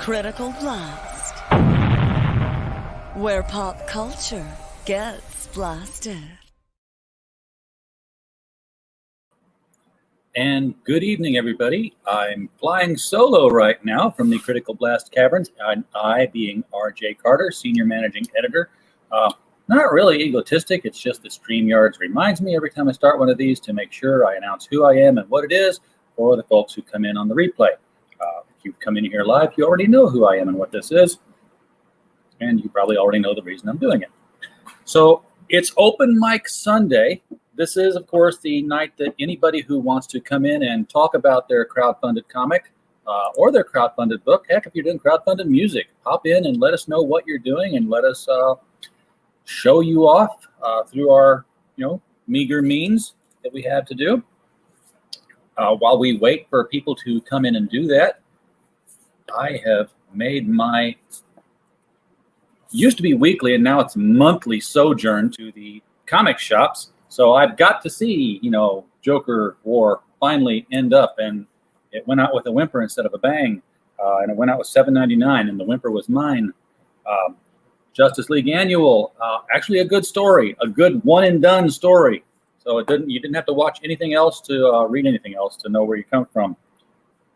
Critical Blast, where pop culture gets blasted. And good evening, everybody. I'm flying solo right now from the Critical Blast Caverns, and I being RJ Carter, Senior Managing Editor. Not really egotistic, it's just that StreamYards reminds me every time I start one of these to make sure I announce who I am and what it is for the folks who come in on the replay. If you've come in here live, you already know who I am and what this is, and you probably already know the reason I'm doing it. So it's Open Mic Sunday. This is, of course, the night that anybody who wants to come in and talk about their crowdfunded comic or their crowdfunded book, heck, if you're doing crowdfunded music, pop in and let us know what you're doing and let us show you off through our, meager means that we have to do. While we wait for people to come in and do that, I have made my used to be weekly and now it's monthly sojourn to the comic shops. So I've got to see, Joker War finally end up, and it went out with a whimper instead of a bang, and it went out with $7.99, and the whimper was mine. Justice League Annual, actually a good story, a good one-and-done story. So you didn't have to watch anything else to read anything else to know where you come from.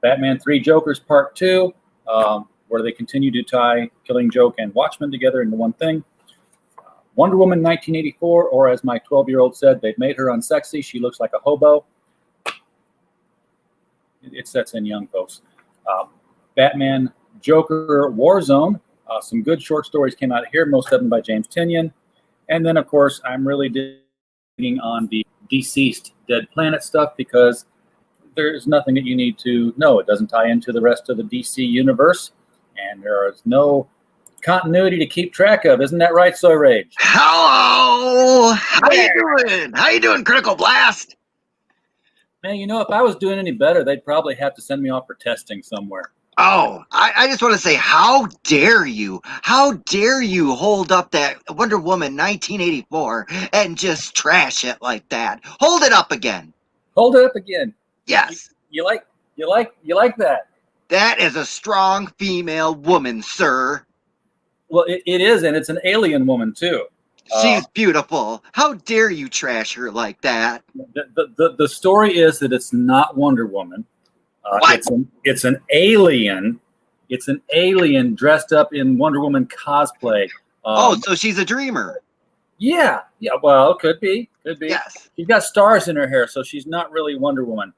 Batman 3 Jokers Part 2, where they continue to tie Killing Joke and Watchmen together into one thing. Wonder Woman 1984, or as my 12-year-old said, they've made her unsexy. She looks like a hobo. It sets in young folks. Batman Joker Warzone. Some good short stories came out here, most of them by James Tynion. And then, of course, I'm really digging on the deceased Dead Planet stuff because there's nothing that you need to know. It doesn't tie into the rest of the DC universe, and there is no continuity to keep track of. Isn't that right, Soy Rage? Hello! How you doing, Critical Blast? Man, if I was doing any better, they'd probably have to send me off for testing somewhere. Oh, I just want to say, how dare you? How dare you hold up that Wonder Woman 1984 and just trash it like that? Hold it up again. Hold it up again. Yes. You like that? That is a strong female woman, sir. Well, it is, and it's an alien woman, too. She's beautiful. How dare you trash her like that? The story is that it's not Wonder Woman. It's an alien. It's an alien dressed up in Wonder Woman cosplay. So she's a dreamer. Yeah. Well, could be. Yes. She's got stars in her hair, so she's not really Wonder Woman.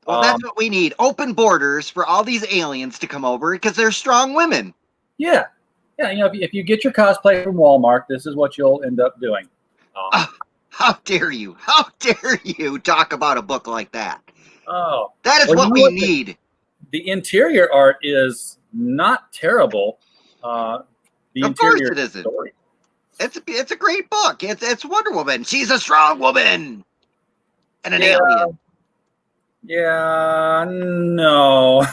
Well, that's what we need. Open borders for all these aliens to come over because they're strong women. Yeah. Yeah, if you get your cosplay from Walmart, this is what you'll end up doing. How dare you? How dare you talk about a book like that? Oh. That is what we need. The interior art is not terrible. Of course it isn't. Story. It's a great book. It's Wonder Woman. She's a strong woman. And an alien. Yeah, no.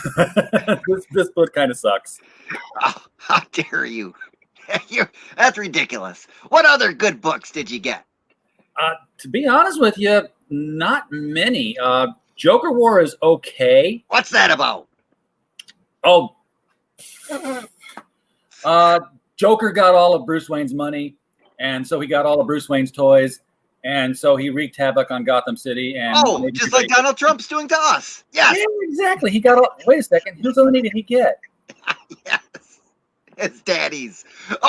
This book kind of sucks. Oh, how dare you? That's ridiculous. What other good books did you get? To be honest with you, not many. Joker War is okay. What's that about? Oh. Joker got all of Bruce Wayne's money, and so he got all of Bruce Wayne's toys, and so he wreaked havoc on Gotham City. And just like Donald Trump's doing to us. Yes. Yeah, exactly. He got all. Wait a second. Whose money did he get? Yes. It's Daddy's.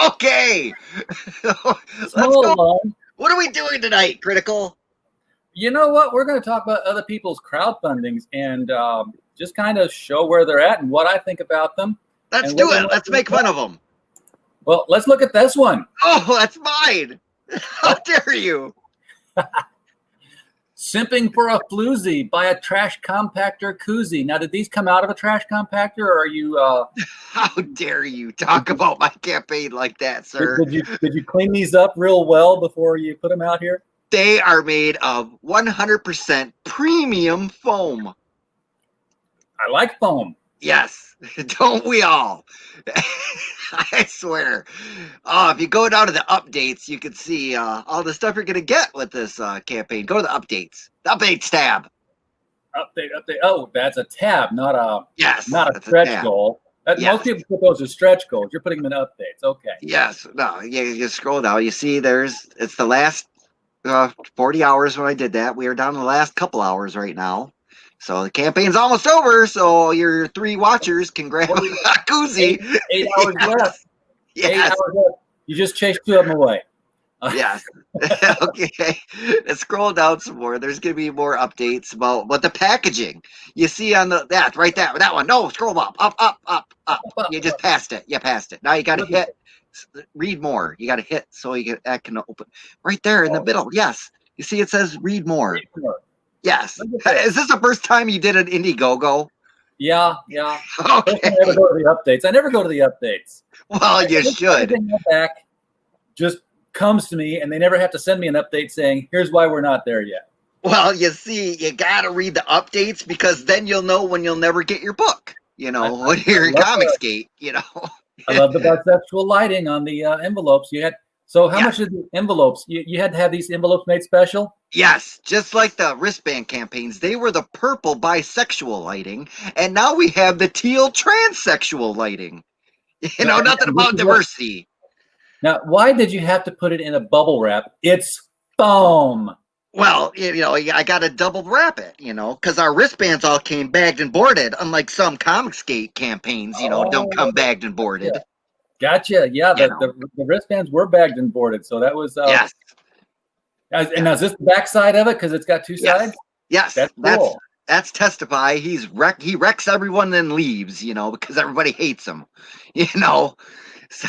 Okay. Let's go. Alone. What are we doing tonight, Critical? You know what? We're going to talk about other people's crowdfundings and just kind of show where they're at and what I think about them. Let's do it. Let's make fun of them. Well, let's look at this one. Oh, that's mine. How dare you? Simping for a floozy by a trash compactor koozie. Now, did these come out of a trash compactor, or are you? How dare you talk about my campaign like that, sir? Did you clean these up real well before you put them out here? They are made of 100% premium foam. I like foam. Yes, don't we all? I swear. If you go down to the updates, you can see all the stuff you're going to get with this campaign. Go to the updates. The updates tab. Update. Oh, that's a tab, not a yes, not a stretch goal. Most people put those as stretch goals. You're putting them in updates. Okay. Yes. No, you scroll down. You see it's the last 40 hours when I did that. We are down to the last couple hours right now. So the campaign's almost over. So your 3 watchers can grab a koozie. 8 hours left. Yes. 8 hours left. You just chased 2 of them away. Yes. Okay. Let's scroll down some more. There's going to be more updates about the packaging. You see on that one. No, scroll up. You just passed it. You passed it. Now you got to hit read more. You got to hit so that can open right there in the middle. Yes. You see it says read more. Read more. Yes. Is this the first time you did an Indiegogo? Yeah. Okay. I never go to the updates. Well, you should. Back just comes to me, and they never have to send me an update saying, here's why we're not there yet. Well, you see, you got to read the updates because then you'll know when you'll never get your book, when you're in Comicsgate, I love the bisexual lighting on the envelopes. How much of the envelopes? You had to have these envelopes made special? Yes, just like the wristband campaigns. They were the purple bisexual lighting, and now we have the teal transsexual lighting. Nothing about diversity. Now, why did you have to put it in a bubble wrap? It's foam. Well, I got to double wrap it, because our wristbands all came bagged and boarded, unlike some Comicsgate campaigns, don't come bagged and boarded. Yeah. Gotcha. Yeah, the wristbands were bagged and boarded, so that was yes. And now is this the back side of it because it's got 2 sides? Yes, that's cool. That's Testify. He wrecks everyone, then leaves, because everybody hates him, So,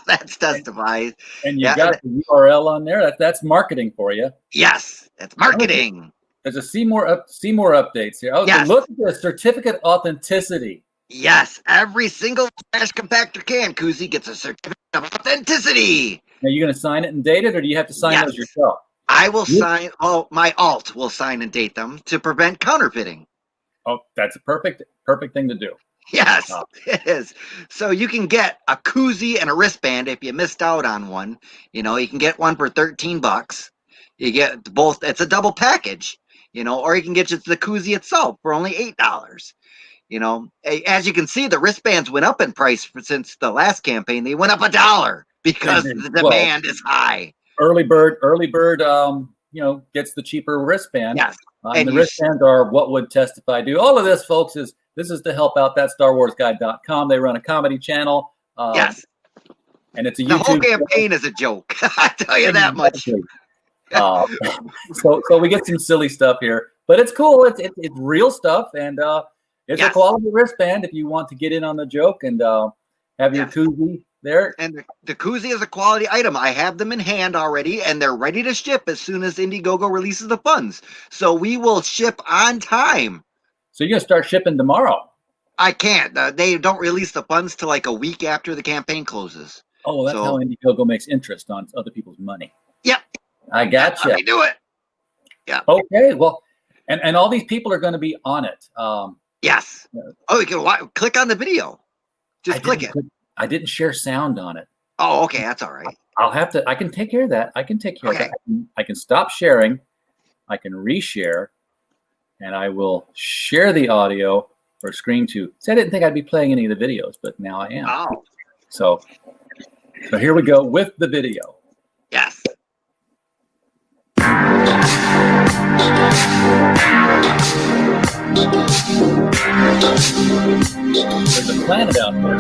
that's Testify. And you got the URL on there. That's marketing for you. Yes, that's marketing. There's a see more updates here. Oh, yes. Look at the certificate authenticity. Yes, every single trash compactor can koozie gets a certificate of authenticity. Now, you going to sign it and date it, or do you have to sign those yourself? I will sign. Oh, my alt will sign and date them to prevent counterfeiting. Oh, that's a perfect thing to do. Yes, it is. So you can get a koozie and a wristband if you missed out on one. You can get one for $13. You get both. It's a double package. Or you can get just the koozie itself for only $8. As you can see, the wristbands went up in price since the last campaign. They went up $1 because the demand is high. Early bird, gets the cheaper wristband. Yes. And the wristbands are what would Testify do. All of this, folks, is to help out that StarWarsGuide.com. They run a comedy channel. Yes. And it's a YouTube. The whole campaign is a joke. I tell you that much. So we get some silly stuff here, but it's cool. It's real stuff, and it's a quality wristband if you want to get in on the joke and have your koozie there. And the koozie is a quality item. I have them in hand already, and they're ready to ship as soon as Indiegogo releases the funds. So we will ship on time. So you're going to start shipping tomorrow? I can't. They don't release the funds till like a week after the campaign closes. Oh, that's how Indiegogo makes interest on other people's money. Yep. I gotcha. Let me do it. Yeah. Okay. Well, and all these people are going to be on it. Yes. Oh, you can click on the video. Just click it. I didn't share sound on it. Oh, okay. That's all right. I can take care of that. I can stop sharing. I can reshare. And I will share the audio or screen to. See, I didn't think I'd be playing any of the videos, but now I am. Oh. So here we go with the video. Yes. There's a planet out there.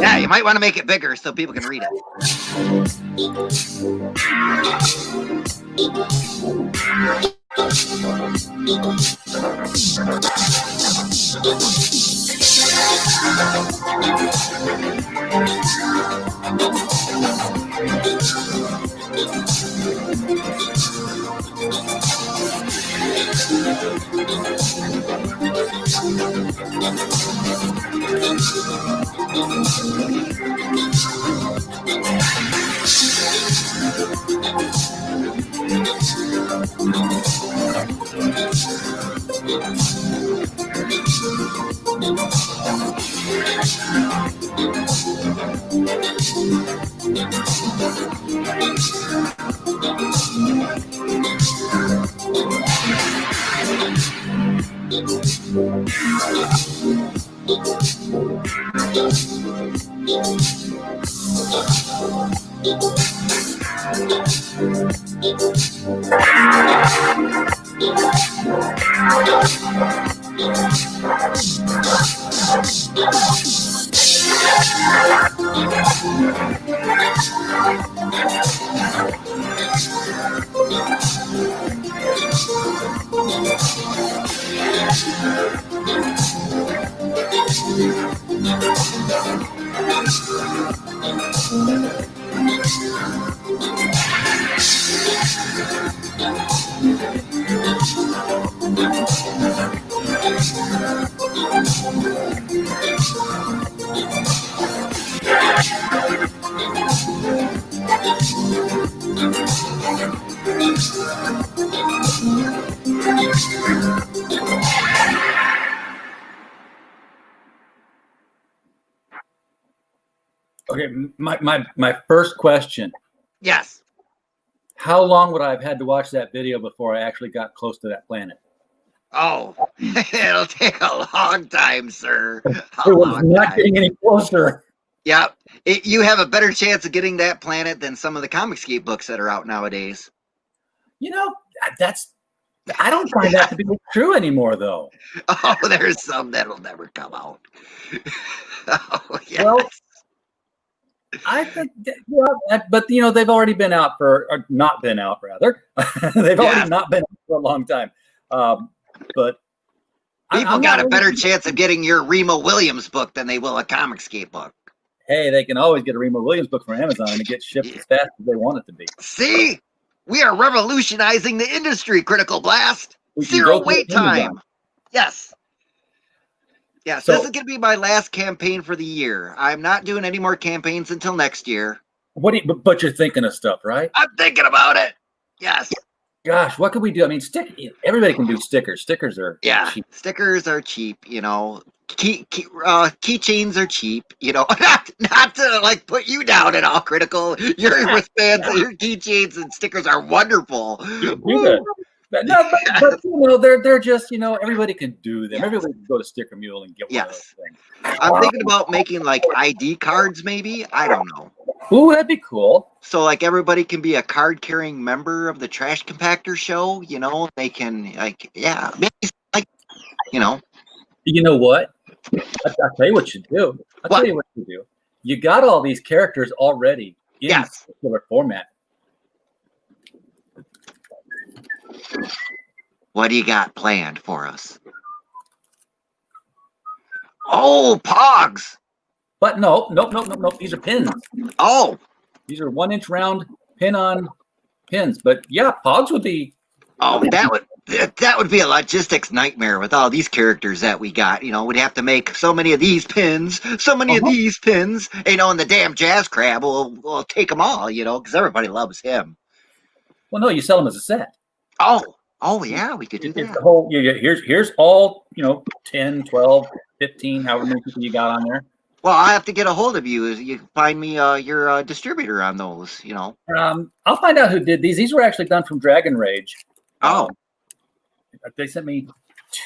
Yeah, you might want to make it bigger so people can read it. Okay, my first question. Yes. How long would I have had to watch that video before I actually got close to that planet? Oh, it'll take a long time, sir. It was not getting any closer. Yep. You have a better chance of getting that planet than some of the Comicscape books that are out nowadays. You know, I don't find that to be true anymore, though. Oh, there's some that'll never come out. Oh, yes. Well, I think, but you know, they've already been out or not been out, rather. They've already not been out for a long time. But people got a better chance of getting your Remo Williams book than they will a Comicscape book. Hey, they can always get a Remo Williams book from Amazon and it gets shipped as fast as they want it to be. See, we are revolutionizing the industry. Critical Blast, 0 wait time. Yes. Yes, so, this is going to be my last campaign for the year. I'm not doing any more campaigns until next year. But you're thinking of stuff, right? I'm thinking about it. Yes. Gosh, what could we do? I mean, everybody can do stickers. Stickers are cheap. Stickers are cheap. You know, keychains are cheap. You know, not to like put you down at all, Critical. Your wristbands, your keychains and stickers are wonderful. But you know, they're just, you know, everybody can do them. Everybody can go to Sticker Mule and get one of those things. I'm thinking about making like ID cards, maybe. I don't know. Ooh, that'd be cool. So like everybody can be a card carrying member of the Trash Compactor show. You know, they can like, yeah, maybe like, you know. You know what? I'll tell you what you do. Tell you what you do. You got all these characters already in a particular format. What do you got planned for us? Oh, Pogs! But no. These are pins. Oh, these are 1-inch round pin-on pins. But yeah, Pogs would be. Oh, that would be a logistics nightmare with all these characters that we got. You know, we'd have to make so many of these pins, so many of these pins. You know, and the damn Jazz Crab will take them all. You know, because everybody loves him. Well, no, you sell them as a set. Oh yeah, we could do that. The whole, here's all, you know, 10, 12, 15, however many people you got on there. Well, I have to get a hold of you. You can find me your distributor on those, you know. I'll find out who did these. These were actually done from Dragon Rage. They sent me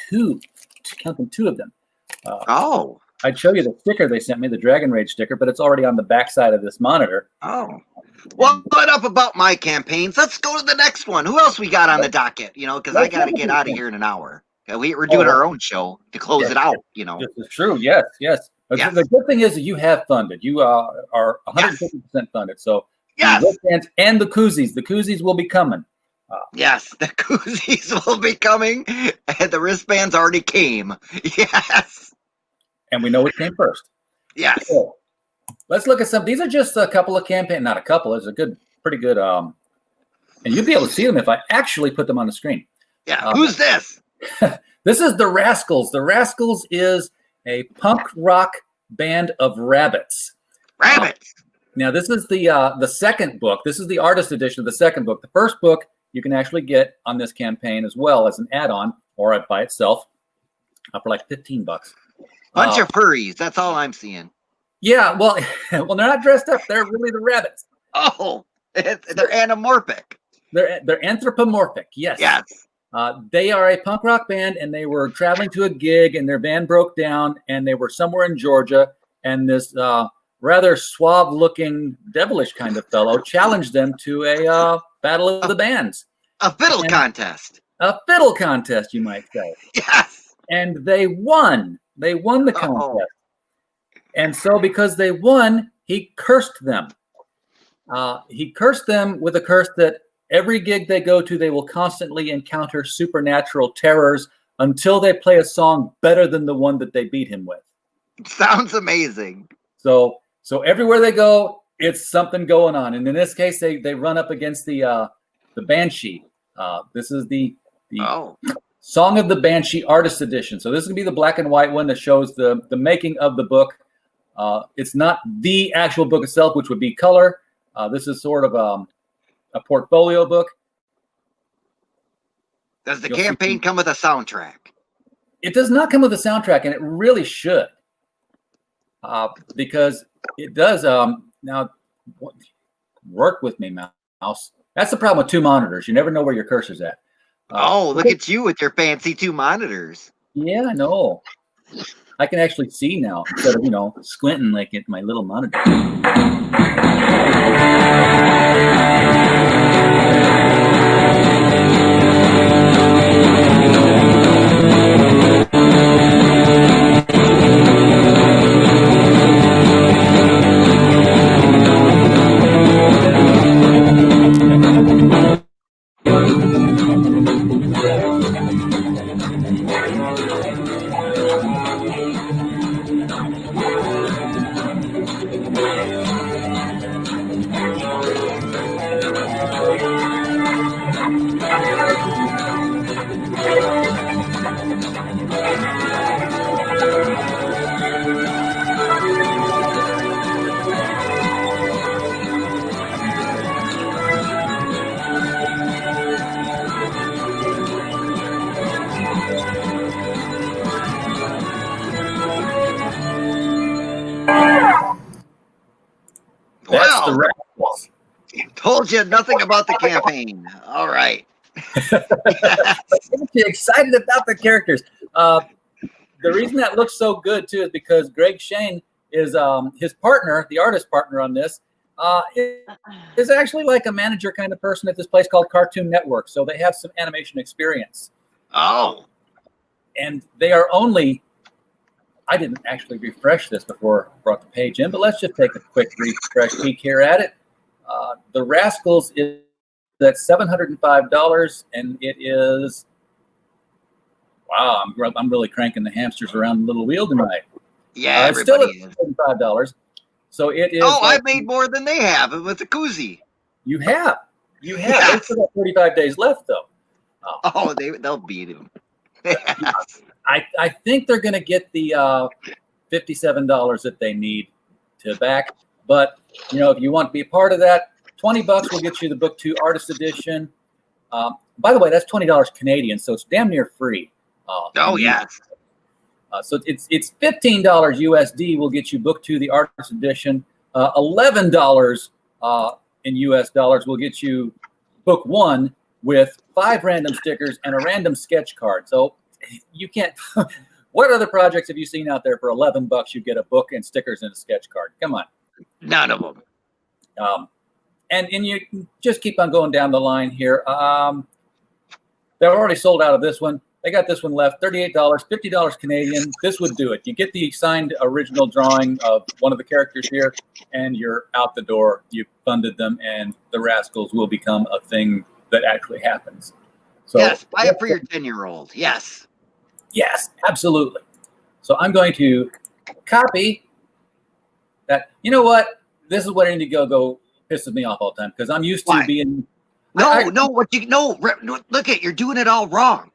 two of them. I'd show you the sticker they sent me, the Dragon Rage sticker, but it's already on the back side of this monitor. Oh. Well, enough about my campaigns. Let's go to the next one. Who else we got on the docket? You know, because I got to get out of here in an hour. We're doing our own show to close it out, you know. This is true. Yes. The good thing is that you have funded. You are 150% funded. So and the koozies will be coming. Yes, the koozies will be coming, and the wristbands already came. Yes. And we know what came first. Yes. So, let's look at some. These are just a couple of not a couple. It's pretty good. And you'll be able to see them if I actually put them on the screen. Yeah. Who's this? This is the Rascals. The Rascals is a punk rock band of rabbits. Rabbits. Now, this is the second book. This is the artist edition of the second book. The first book you can actually get on this campaign as well as an add-on or by itself for like $15. Bunch of furries. That's all I'm seeing. Yeah, well, they're not dressed up. They're really the rabbits. Oh, they're anamorphic. They're anthropomorphic. Yes. Yes. They are a punk rock band, and they were traveling to a gig, and their van broke down, and they were somewhere in Georgia, and this rather suave-looking, devilish kind of fellow challenged them to a battle of the bands. A fiddle contest. A fiddle contest, you might say. Yes. And they won. They won the contest. And so because they won, he cursed them. He cursed them with a curse that every gig they go to, they will constantly encounter supernatural terrors until they play a song better than the one that they beat him with. Sounds amazing. So everywhere they go, it's something going on. And in this case, they run up against the Banshee. This is the Song of the Banshee Artist Edition. So this is going to be the black and white one that shows the making of the book. It's not the actual book itself, which would be color. This is sort of a portfolio book. Does the campaign come with a soundtrack? It does not come with a soundtrack, and it really should. Because it does. Now, work with me, mouse. That's the problem with two monitors. You never know where your cursor's at. Look at you with your fancy two monitors. Yeah, I know. I can actually see now instead of, squinting like at my little monitor. That's the Rascals. Told you nothing about the campaign. All right. You're excited about the characters. The reason that looks so good too is because Greg Shane is his partner, the artist partner on this, is actually like a manager kind of person at this place called Cartoon Network. So they have some animation experience. Oh. And they are only, I didn't actually refresh this before I brought the page in, but let's just take a quick refresh peek here at it. The Rascals is at $705, and it is, wow, I'm really cranking the hamsters around the little wheel tonight. Yeah, it's still everybody at $75. So it is. Oh, I made more than they have with the koozie. You have. Yes. They still got 35 days left, though. They'll beat him. I think they're going to get the $57 that they need to back. But, if you want to be a part of that, $20 will get you the Book 2 Artist Edition. By the way, that's $20 Canadian, so it's damn near free. Yes. So it's $15 USD will get you Book 2, the Artist Edition. $11 in US dollars will get you Book 1 with 5 random stickers and a random sketch card. So you can't. What other projects have you seen out there for $11 you get a book and stickers and a sketch card? Come on. None of them. And you just keep on going down the line here. They're already sold out of this one. They got this one left, $38, $50 Canadian. This would do it. You get the signed original drawing of one of the characters here, and you're out the door. You funded them, and the Rascals will become a thing that actually happens. So, yes, buy it for your 10-year-old. Yes. Yes, absolutely. So I'm going to copy that. You know what? This is what I need to go pisses me off all the time because I'm used to being. Look at, you're doing it all wrong.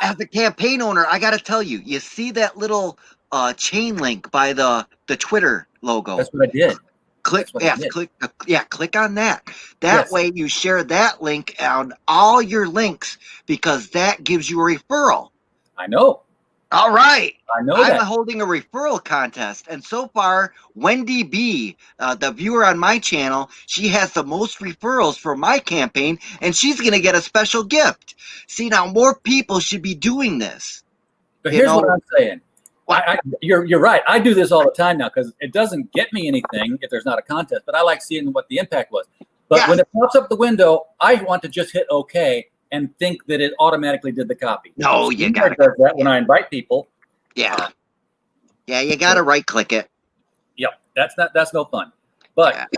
As a campaign owner, I got to tell you, you see that little chain link by the Twitter logo. That's what I did. Click on that. That way you share that link on all your links because that gives you a referral. I know. All right. I know I'm holding a referral contest. And so far, Wendy B, the viewer on my channel, she has the most referrals for my campaign, and she's going to get a special gift. See, now more people should be doing this. But here's what I'm saying. You're right. I do this all the time now because it doesn't get me anything if there's not a contest, but I like seeing what the impact was. But when it pops up the window, I want to just hit OK and think that it automatically did the copy. No, you got to do that when I invite people. Yeah. Yeah, you got to right click it. Yep. That's no fun. But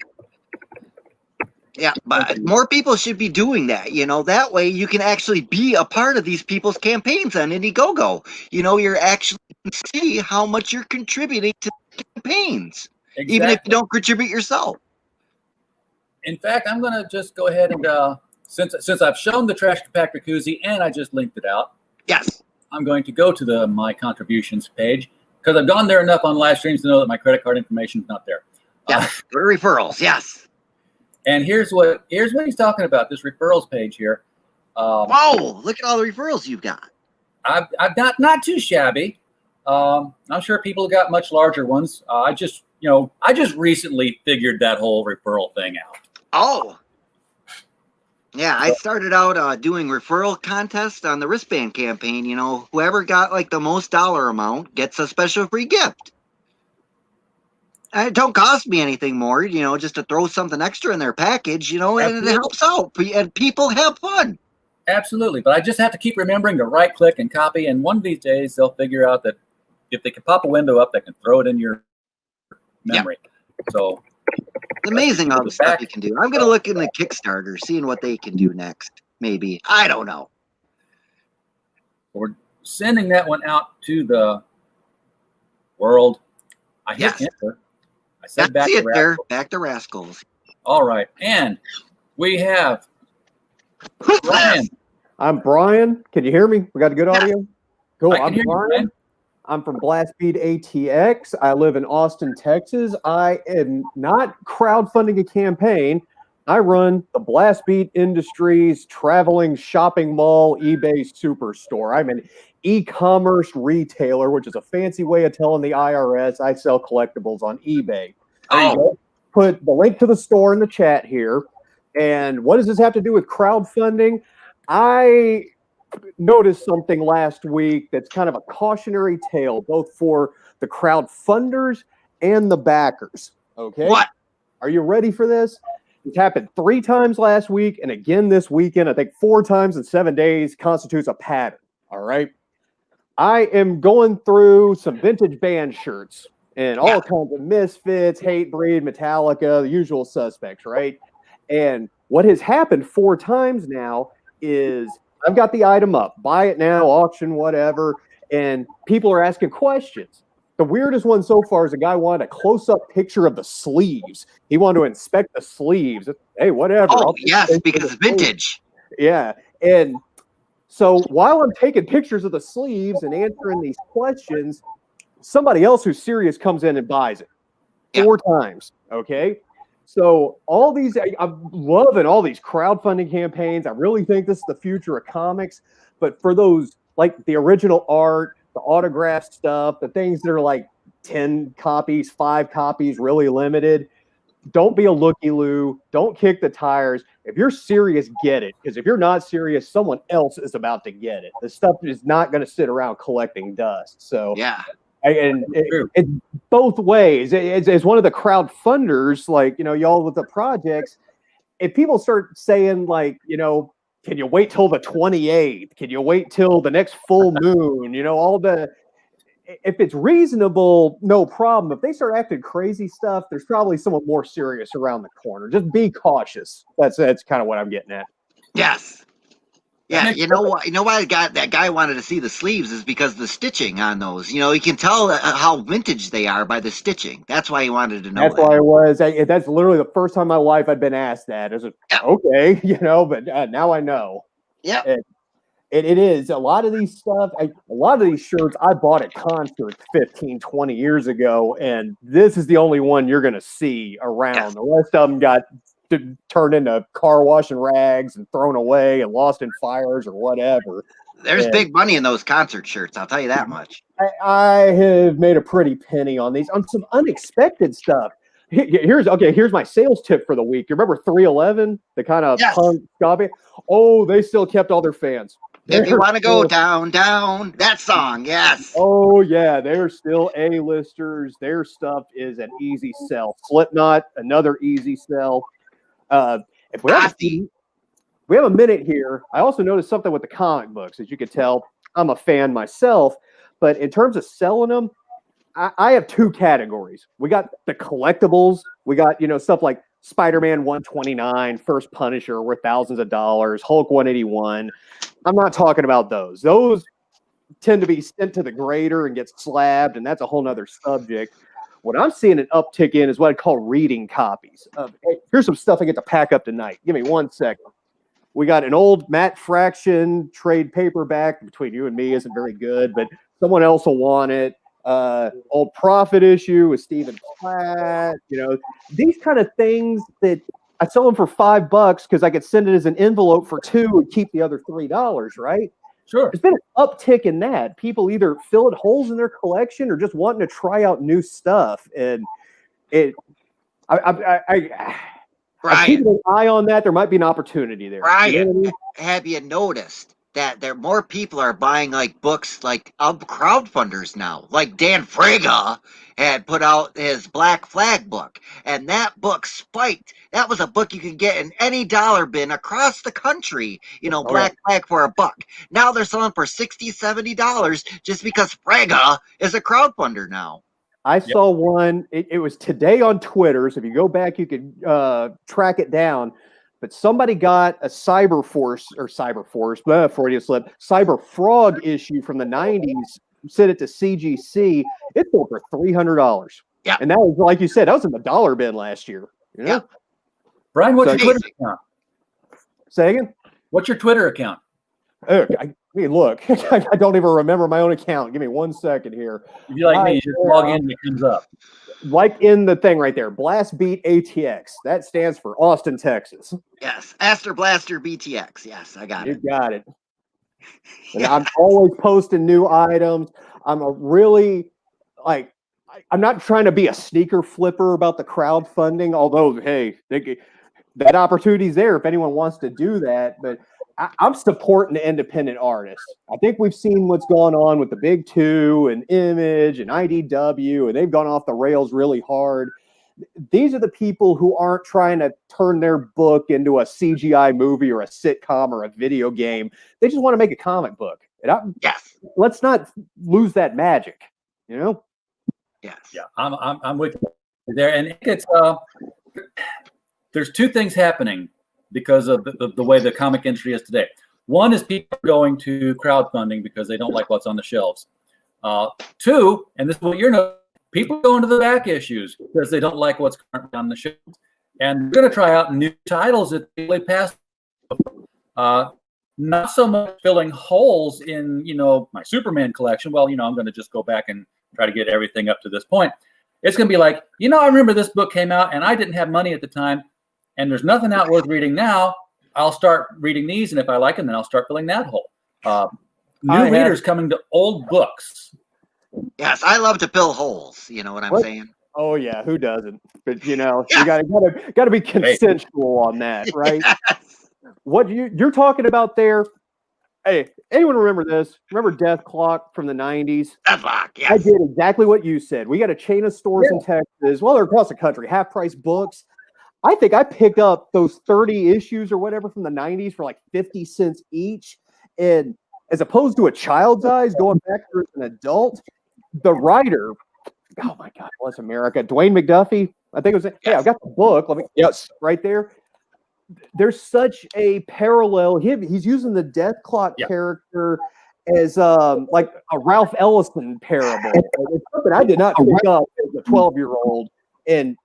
yeah, but more people should be doing that. That way you can actually be a part of these people's campaigns on Indiegogo. You're actually see how much you're contributing to the campaigns, even if you don't contribute yourself. In fact, I'm going to just go ahead and since I've shown the trash compactor koozie and I just linked it out. Yes. I'm going to go to the My Contributions page because I've gone there enough on live streams to know that my credit card information is not there. Yeah, go to referrals. Yes. And here's what he's talking about. This referrals page here. Whoa! Look at all the referrals you've got. I've got not too shabby. I'm sure people got much larger ones. I just recently figured that whole referral thing out. Oh. Yeah, I started out doing referral contests on the wristband campaign. Whoever got like the most dollar amount gets a special free gift. And it don't cost me anything more, just to throw something extra in their package, and it helps out. And people have fun. Absolutely. But I just have to keep remembering to right click and copy. And one of these days they'll figure out that if they can pop a window up, they can throw it in your memory. Yep. So it's amazing all the stuff you can do. I'm going to look in the Kickstarter, seeing what they can do next. Maybe. I don't know. We're sending that one out to the world. I hit enter. I said back to Rascals. Back to Rascals. All right. And we have Brian. I'm Brian. Can you hear me? We got a good audio? Cool. I'm Brian. I'm from Blastbeat ATX. I live in Austin, Texas. I am not crowdfunding a campaign. I run the Blastbeat Industries traveling shopping mall eBay superstore. I'm an e-commerce retailer, which is a fancy way of telling the IRS I sell collectibles on eBay. Oh. Put the link to the store in the chat here. And what does this have to do with crowdfunding? I noticed something last week that's kind of a cautionary tale, both for the crowdfunders and the backers. Okay. What? Are you ready for this? It's happened 3 times last week and again this weekend. I think 4 times in 7 days constitutes a pattern. All right. I am going through some vintage band shirts and all kinds of Misfits, Hatebreed, Metallica, the usual suspects, right? And what has happened 4 times now is I've got the item up, buy it now, auction, whatever, and people are asking questions. The weirdest one so far is a guy wanted a close-up picture of the sleeves. He wanted to inspect the sleeves. Hey, whatever. Oh, yes, because it's vintage. Yeah, and so while I'm taking pictures of the sleeves and answering these questions, somebody else who's serious comes in and buys it 4 times, okay? So all these, I'm loving all these crowdfunding campaigns. I really think this is the future of comics. But for those, like the original art, the autographed stuff, the things that are like 10 copies, 5 copies, really limited, don't be a looky-loo. Don't kick the tires. If you're serious, get it. Because if you're not serious, someone else is about to get it. This stuff is not going to sit around collecting dust. So yeah. And it's both ways. As one of the crowdfunders, like, y'all with the projects, if people start saying, like, can you wait till the 28th? Can you wait till the next full moon? If it's reasonable, no problem. If they start acting crazy stuff, there's probably someone more serious around the corner. Just be cautious. That's kind of what I'm getting at. Yes. Yeah, you know why that guy wanted to see the sleeves is because the stitching on those. You can tell how vintage they are by the stitching. That's why he wanted to know. That's why it was. That's literally the first time in my life I'd been asked that. Okay, but now I know. Yeah. It is a lot of these stuff. A lot of these shirts I bought at concerts 15, 20 years ago, and this is the only one you're going to see around. Yes. The rest of them got turned into car washing rags and thrown away and lost in fires or whatever. There's big money in those concert shirts. I'll tell you that much. I have made a pretty penny on these, on some unexpected stuff. Here's my sales tip for the week. You remember 311, the kind of punk copy? Oh, they still kept all their fans. If you want to go still- down, down, that song, yes. Oh yeah, they're still A-listers. Their stuff is an easy sell. Slipknot, another easy sell. If we have Ozzy. we have a minute here. I also noticed something with the comic books. As you can tell, I'm a fan myself. But in terms of selling them, I have two categories. We got the collectibles. We got, stuff like Spider-Man 129, First Punisher, worth thousands of dollars, Hulk 181. I'm not talking about those. Those tend to be sent to the grader and get slabbed, and that's a whole nother subject. What I'm seeing an uptick in is what I call reading copies. Hey, here's some stuff I get to pack up tonight. Give me 1 second. We got an old Matt Fraction trade paperback. Between you and me isn't very good, but someone else will want it. Old Prophet issue with Stephen Platt. These kind of things that I sell them for $5 because I could send it as an envelope for $2 and keep the other $3, right? Sure. There's been an uptick in that. People either filling holes in their collection or just wanting to try out new stuff. And I keep an eye on that. There might be an opportunity there. Ryan, You know what I mean? have you noticed that there more people are buying like books like crowdfunders now? Like Dan Frega had put out his Black Flag book, and that book spiked. That was a book you could get in any dollar bin across the country, Black Flag for $1. Now they're selling for $60, $70 just because Frega is a crowdfunder now. I saw one. It was today on Twitter. So if you go back, you could track it down. But somebody got a Cyber Frog issue from the 90s, sent it to CGC. It sold for $300. Yeah. And that was, like you said, that was in the dollar bin last year. Yeah. Brian, what's your So- Twitter account? Say again? What's your Twitter account? I mean, look, I don't even remember my own account. Give me 1 second here. If you like me, you just log in and it comes up. Like in the thing right there, Blast Beat ATX. That stands for Austin, Texas. Yes, Aster Blaster BTX. Yes, I got You it. got it. And I'm always posting new items. I'm not trying to be a sneaker flipper about the crowdfunding, although, hey, that opportunity's there if anyone wants to do that. But I'm supporting the independent artists. I think we've seen what's going on with the big two and Image and IDW, and they've gone off the rails really hard. These are the people who aren't trying to turn their book into a CGI movie or a sitcom or a video game. They just want to make a comic book. And Yes. let's not lose that magic, Yes. Yeah, I'm with you there, and it's there's two things happening because of the way the comic industry is today. One is people going to crowdfunding because they don't like what's on the shelves. Two, and this is what you're noticing, people going to the back issues because they don't like what's currently on the shelves. And they're going to try out new titles that they pass. Not so much filling holes in, my Superman collection. Well, I'm going to just go back and try to get everything up to this point. It's going to be like, I remember this book came out and I didn't have money at the time, and there's nothing out worth reading now. I'll start reading these, and if I like them, then I'll start filling that hole. New readers coming to old books. Yes, I love to fill holes. You know what I'm saying? Oh yeah, who doesn't? But you gotta be consensual on that, right? Yes. What you're talking about there? Hey, anyone remember this? Remember Death Clock from the 90s? Deathlock, yes. I did exactly what you said. We got a chain of stores in Texas. Well, they're across the country, half-price books. I think I picked up those 30 issues or whatever from the 90s for like 50 cents each. And as opposed to a child's eyes going back through as an adult, the writer, oh my God, bless America, Dwayne McDuffie, I think it was, hey, I've got the book. Right there. There's such a parallel. He's using the Death Clock character as like a Ralph Ellison parable. It's something I did not pick up as a 12-year-old. And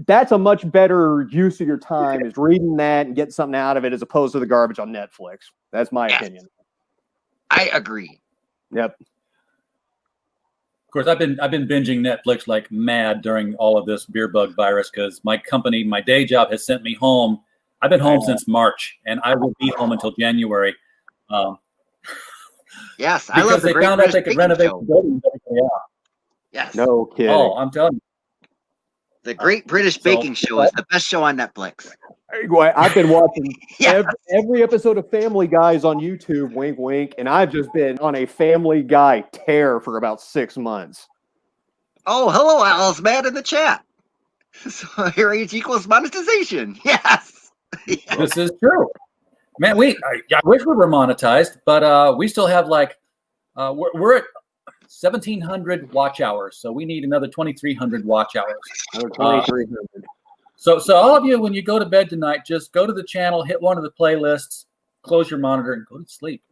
that's a much better use of your time, is reading that and getting something out of it as opposed to the garbage on Netflix. That's my opinion. I agree. Yep. Of course, I've been binging Netflix like mad during all of this beer bug virus because my company, my day job, has sent me home. I've been home since March, and I will be home until January. Yes, I love because they found out they could renovate the building. Yes. No kidding. Oh, I'm telling you. The Great British Baking Show is the best show on Netflix. I've been watching Yeah. every episode of Family Guys on YouTube, wink, wink, and I've just been on a Family Guy tear for about 6 months. Oh, hello, Al's mad in the chat. So here age equals monetization. Yes. This is true. Man, I wish we were monetized, but we still have like, we're at 1,700 watch hours, so we need another 2,300 watch hours. Another 2,300. So all of you, when you go to bed tonight, just go to the channel, hit one of the playlists, close your monitor, and go to sleep.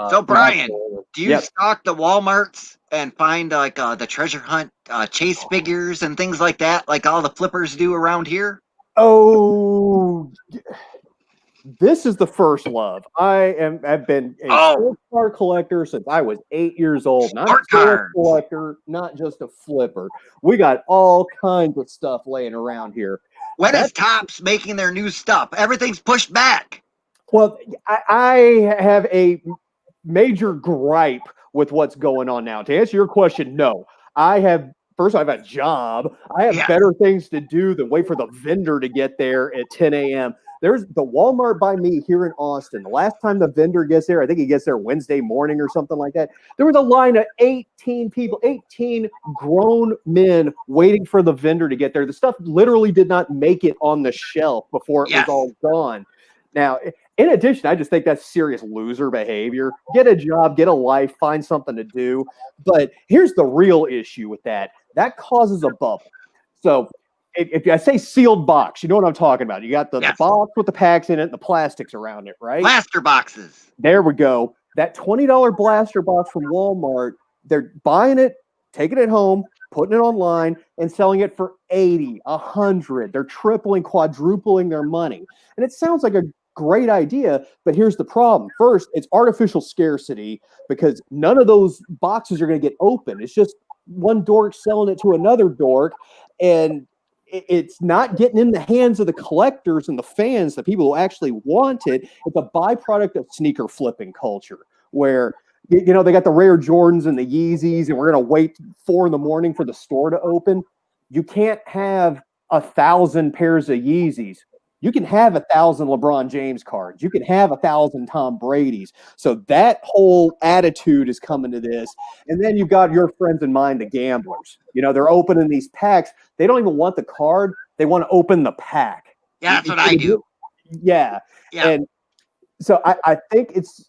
So Brian, do you Yep. stock the Walmarts and find like the treasure hunt chase figures and things like that, like all the flippers do around here? Oh, this is the first love. I've been a sports card collector since I was 8 years old. Not Sport just a cards. collector, not just a flipper. We got all kinds of stuff laying around here. When is Topps making their new stuff? Everything's pushed back. Well, I have a major gripe with what's going on now. To answer your question, no. I have a job. I have better things to do than wait for the vendor to get there at 10 a.m. There's the Walmart by me here in Austin. The last time the vendor gets there, I think he gets there Wednesday morning or something like that. There was a line of 18 people, 18 grown men waiting for the vendor to get there. The stuff literally did not make it on the shelf before it was all gone. Now, in addition, I just think that's serious loser behavior. Get a job, get a life, find something to do. But here's the real issue with that. That causes a bubble. So if I say sealed box, you know what I'm talking about. You got the box with the packs in it and the plastics around it, right? Blaster boxes. There we go. That $20 blaster box from Walmart, they're buying it, taking it home, putting it online, and selling it for $80, $100. They're tripling, quadrupling their money. And it sounds like a great idea, but here's the problem. First, it's artificial scarcity because none of those boxes are going to get open. It's just one dork selling it to another dork, and it's not getting in the hands of the collectors and the fans, the people who actually want it. It's a byproduct of sneaker flipping culture where, you know, they got the rare Jordans and the Yeezys, and we're going to wait 4 a.m. for the store to open. You can't have 1,000 pairs of Yeezys. You can have 1,000 LeBron James cards. You can have 1,000 Tom Brady's. So that whole attitude is coming to this. And then you've got your friends and mine, the gamblers. You know, they're opening these packs. They don't even want the card. They want to open the pack. Yeah, that's what I do. Yeah. And so I think it's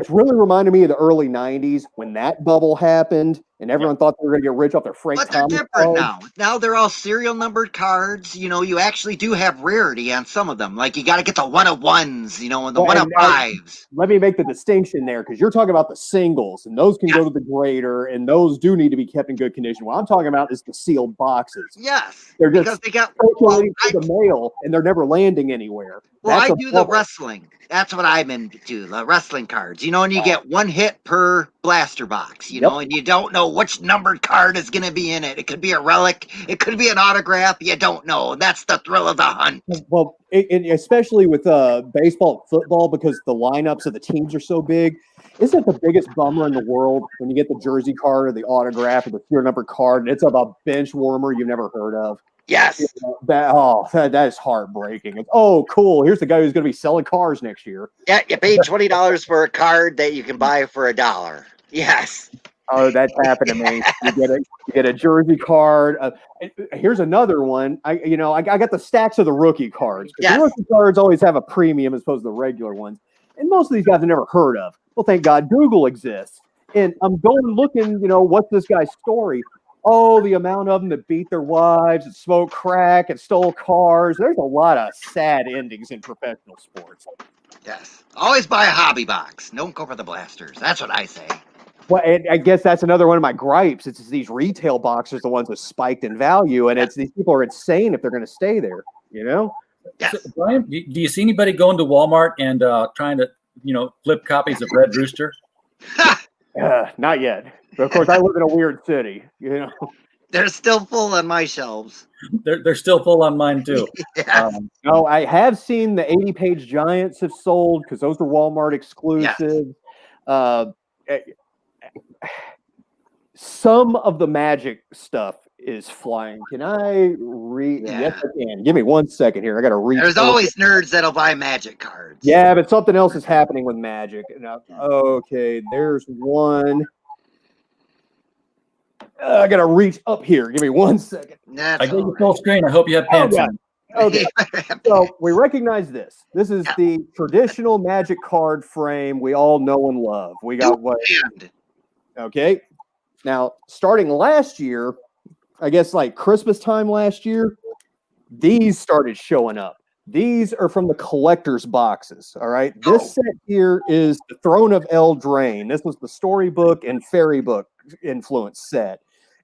really reminded me of the early 90s when that bubble happened and everyone thought they were going to get rich off their Frank But they're Thomas different cards. now. Now they're all serial numbered cards. You know, you actually do have rarity on some of them. Like you got to get the 1 of 1s, you know, and the 1 of 5s. Let me make the distinction there because you're talking about the singles, and those can go to the grader, and those do need to be kept in good condition. What I'm talking about is the sealed boxes. Yes, they're just because they got circulating through the mail, and they're never landing anywhere. Well, That's I do the wrestling. That's what I'm into, the wrestling cards. You know, and you get 1 hit per blaster box, you know, and you don't know which numbered card is going to be in it. It could be a relic. It could be an autograph. You don't know. That's the thrill of the hunt. Well, especially with baseball and football, because the lineups of the teams are so big. Isn't it the biggest bummer in the world when you get the jersey card or the autograph or the serial number card, and it's of a bench warmer you've never heard of? Yes. You know, that is heartbreaking. It's, oh, cool. Here's the guy who's going to be selling cars next year. Yeah, you paid $20 for a card that you can buy for $1. Yes. Oh, that's happened to me. You get a jersey card. Here's another one. I got the stacks of the rookie cards. The rookie cards always have a premium as opposed to the regular ones. And most of these guys I've never heard of. Well, thank God Google exists. And I'm going looking, you know, what's this guy's story? Oh, the amount of them that beat their wives and smoked crack and stole cars. There's a lot of sad endings in professional sports. Yes. Always buy a hobby box. Don't go for the blasters. That's what I say. Well, and I guess that's another one of my gripes. It's these retail boxes, the ones that spiked in value, and it's these people are insane if they're going to stay there, you know? Yes. So, Brian, do you see anybody going to Walmart and trying to, you know, flip copies of Red Rooster? Not yet. But of course, I live in a weird city, you know? They're still full on my shelves. They're still full on mine, too. Yes. No, I have seen the 80-page Giants have sold because those are Walmart exclusive. Yes. Some of the Magic stuff is flying. Can I read? Yeah. Yes, I can. Give me 1 second here. I got to read. There's always nerds that'll buy magic cards. Yeah, but something else is happening with Magic. Okay, there's one. I got to reach up here. Give me 1 second. That's I gave you all full screen. I hope you have pants yeah. on. Okay, right. so we recognize this. This is the traditional Magic card frame we all know and love. We got what? And Okay. Now, starting last year, I guess like Christmas time last year, these started showing up. These are from the collector's boxes. All right. This set here is the Throne of Eldraine. This was the storybook and fairy book influence set.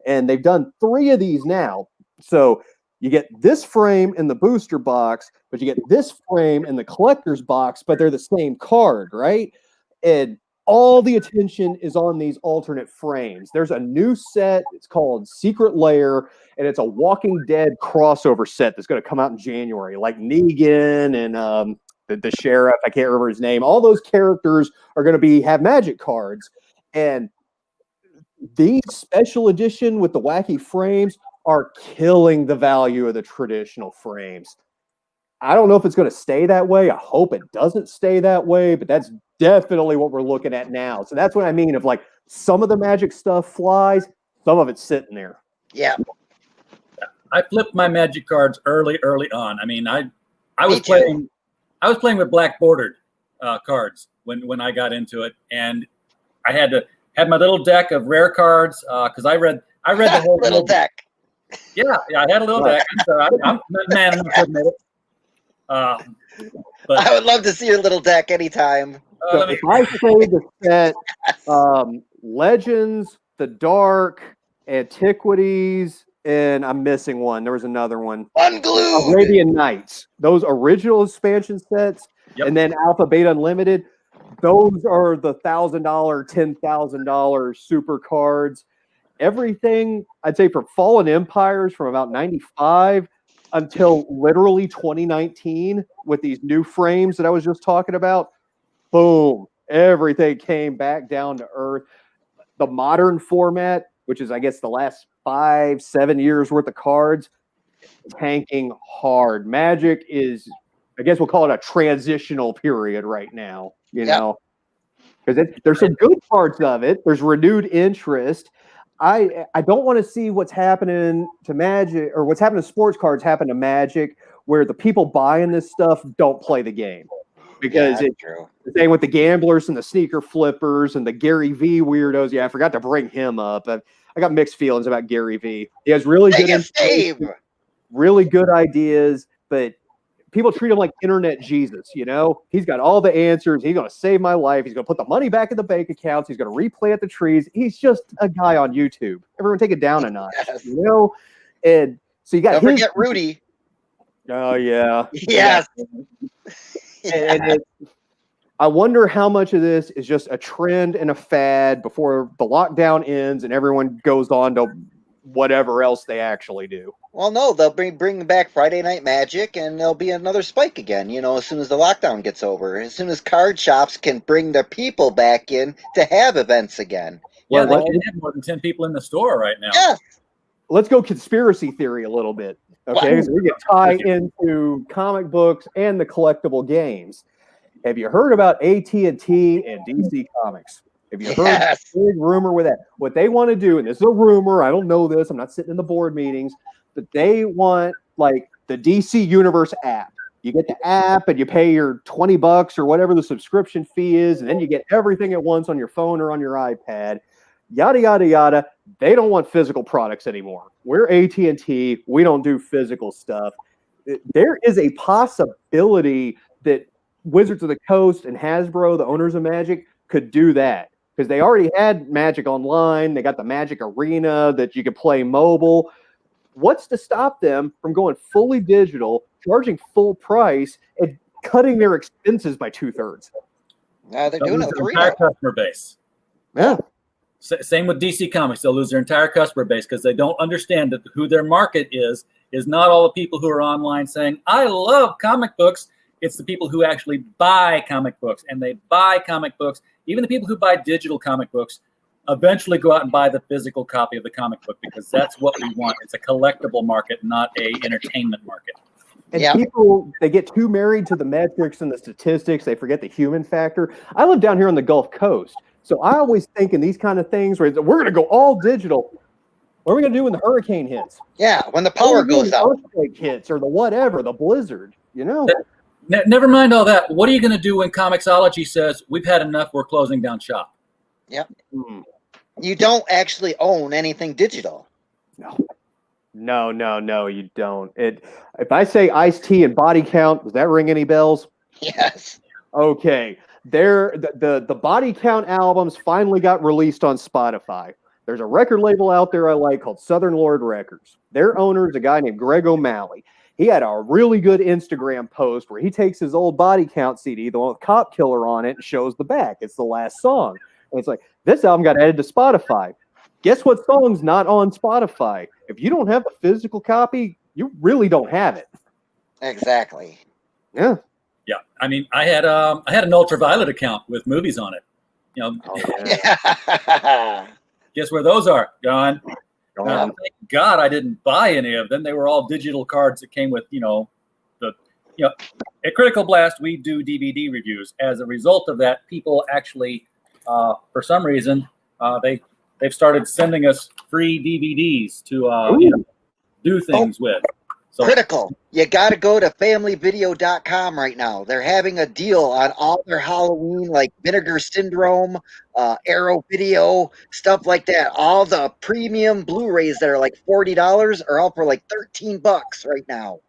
And they've done 3 of these now. So you get this frame in the booster box, but you get this frame in the collector's box, but they're the same card, right? And all the attention is on these alternate frames. There's a new set. It's called Secret Lair, and it's a Walking Dead crossover set that's going to come out in January. Like Negan and the sheriff, I can't remember his name. All those characters are going to have magic cards. And these special edition with the wacky frames are killing the value of the traditional frames. I don't know if it's going to stay that way. I hope it doesn't stay that way, but that's definitely what we're looking at now. So that's what I mean of like some of the magic stuff flies, some of it's sitting there. yeah. I flipped my magic cards early on. I mean, I was Me too. playing with black bordered cards when I got into it, and I had my little deck of rare cards because I read the whole little deck. Yeah, I had a little deck. So I'm man enough to admit it. But I would love to see your little deck anytime. So if I say the set Legends, The Dark, Antiquities, and I'm missing one. There was another one. Unglued. Arabian Nights. Those original expansion sets, Yep. and then Alpha Beta Unlimited. Those are the $1,000, $10,000 super cards. Everything, I'd say from Fallen Empires from about 95 until literally 2019 with these new frames that I was just talking about, boom, everything came back down to earth. The modern format, which is, I guess, the last 5-7 years worth of cards, tanking hard. Magic is, I guess we'll call it a transitional period right now, you know, because there's some good parts of it. There's renewed interest. I don't want to see what's happening to Magic or what's happening to sports cards happen to Magic, where the people buying this stuff don't play the game. Because it's true. the same with the gamblers and the sneaker flippers and the Gary V weirdos. Yeah, I forgot to bring him up. I got mixed feelings about Gary V. He has really really good ideas, but people treat him like internet Jesus, you know? He's got all the answers. He's going to save my life. He's going to put the money back in the bank accounts. He's going to replant the trees. He's just a guy on YouTube. Everyone take it down a notch, you know? And so you got Don't forget Rudy. Oh, yeah. Yes. And I wonder how much of this is just a trend and a fad before the lockdown ends and everyone goes on to whatever else they actually do. Well, no, they'll bring back Friday Night Magic, and there'll be another spike again, you know, as soon as the lockdown gets over. As soon as card shops can bring their people back in to have events again. Yeah, they can have more than 10 people in the store right now. Yeah. Let's go conspiracy theory a little bit, okay? So we can tie into comic books and the collectible games. Have you heard about AT&T and DC Comics? Have you heard the big rumor with that? What they want to do, and this is a rumor, I don't know this, I'm not sitting in the board meetings, but they want like the DC Universe app. You get the app and you pay your $20 or whatever the subscription fee is, and then you get everything at once on your phone or on your iPad. Yada, yada, yada. They don't want physical products anymore. We're AT&T. We don't do physical stuff. There is a possibility that Wizards of the Coast and Hasbro, the owners of Magic, could do that because they already had Magic Online. They got the Magic Arena that you could play mobile. What's to stop them from going fully digital, charging full price, and cutting their expenses by 2/3? They're doing it with entire customer base. Yeah. Same with DC Comics. They'll lose their entire customer base because they don't understand that who their market is not all the people who are online saying, I love comic books. It's the people who actually buy comic books, and they buy comic books. Even the people who buy digital comic books eventually go out and buy the physical copy of the comic book, because that's what we want. It's a collectible market, not a entertainment market. And people, they get too married to the metrics and the statistics. They forget the human factor. I live down here on the Gulf Coast, so I always think in these kind of things where we're going to go all digital. What are we going to do when the hurricane hits? Yeah, when the power goes out. Earthquake hits or the whatever, the blizzard, you know? Never mind all that. What are you going to do when Comixology says, we've had enough, we're closing down shop? Yep. You don't actually own anything digital. No, you don't. If I say Ice-T and Body Count, does that ring any bells? Yes. Okay. The Body Count albums finally got released on Spotify. There's a record label out there I like called Southern Lord Records. Their owner is a guy named Greg O'Malley. He had a really good Instagram post where he takes his old Body Count CD, the one with Cop Killer on it, and shows the back. It's the last song. And it's like, this album got added to Spotify. Guess what song's not on Spotify? If you don't have the physical copy, you really don't have it. Exactly. Yeah. Yeah. I mean, I had an Ultraviolet account with movies on it. You know, guess where those are? Gone. Thank God I didn't buy any of them. They were all digital cards that came with, at Critical Blast, we do DVD reviews. As a result of that, people actually, for some reason, they've started sending us free DVDs to do things with. So, Critical. You got to go to familyvideo.com right now. They're having a deal on all their Halloween, like Vinegar Syndrome, Arrow Video, stuff like that. All the premium Blu-rays that are like $40 are all for like $13 right now.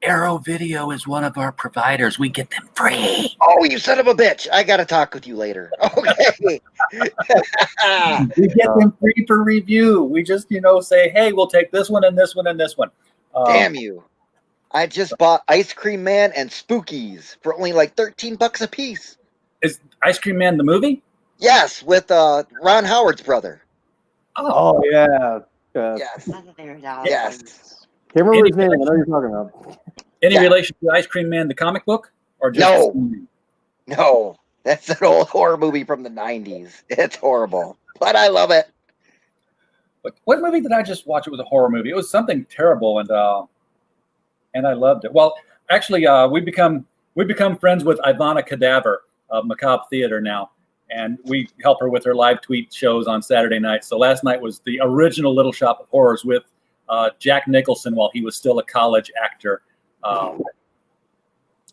Arrow Video is one of our providers. We get them free. Oh, you son of a bitch. I got to talk with you later. Okay. We get them free for review. We just, say, hey, we'll take this one and this one and this one. Damn you. I just bought Ice Cream Man and Spookies for only like $13 a piece. Is Ice Cream Man the movie? Yes, with Ron Howard's brother. Oh yeah. Yes. Yes. Can't remember his name. I know you're talking about. Any relation to Ice Cream Man, the comic book? Or just No. That's an old horror movie from the 90s. It's horrible, but I love it. What movie did I just watch? It was a horror movie. It was something terrible, and I loved it. Well, actually, we become friends with Ivana Cadaver of Macabre Theater now, and we help her with her live tweet shows on Saturday night. So last night was the original Little Shop of Horrors with Jack Nicholson while he was still a college actor.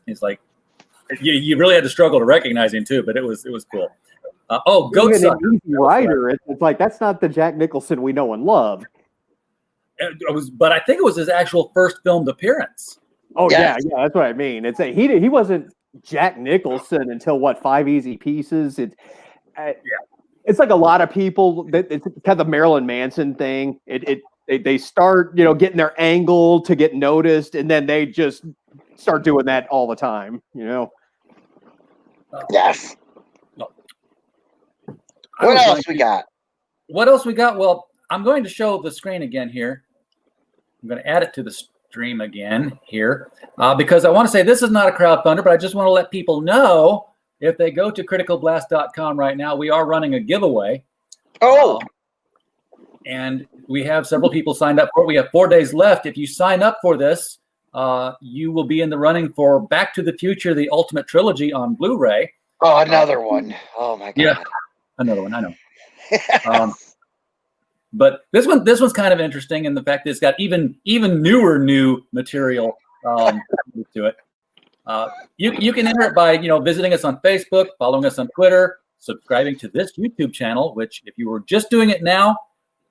He's like, you really had to struggle to recognize him too, but it was cool. Goat Sucker. Easy Rider. It's like, that's not the Jack Nicholson we know and love. But I think it was his actual first filmed appearance. Oh yeah, that's what I mean. It's he wasn't Jack Nicholson until 5 Easy Pieces. It's like a lot of people. It's kind of the Marilyn Manson thing. They start getting their angle to get noticed, and then they just start doing that all the time. Yes. What else we got? What else we got? Well, I'm going to show the screen again here. I'm going to add it to the stream again here because I want to say this is not a crowdfunder, but I just want to let people know if they go to criticalblast.com right now, we are running a giveaway. And we have several people signed up for it. We have 4 days left. If you sign up for this, you will be in the running for Back to the Future, the Ultimate Trilogy on Blu-ray. Oh, another one. Oh, my God. Yeah, another one. I know. But this one's kind of interesting in the fact that it's got even newer new material to it. You can enter it by visiting us on Facebook, following us on Twitter, subscribing to this YouTube channel. Which, if you were just doing it now,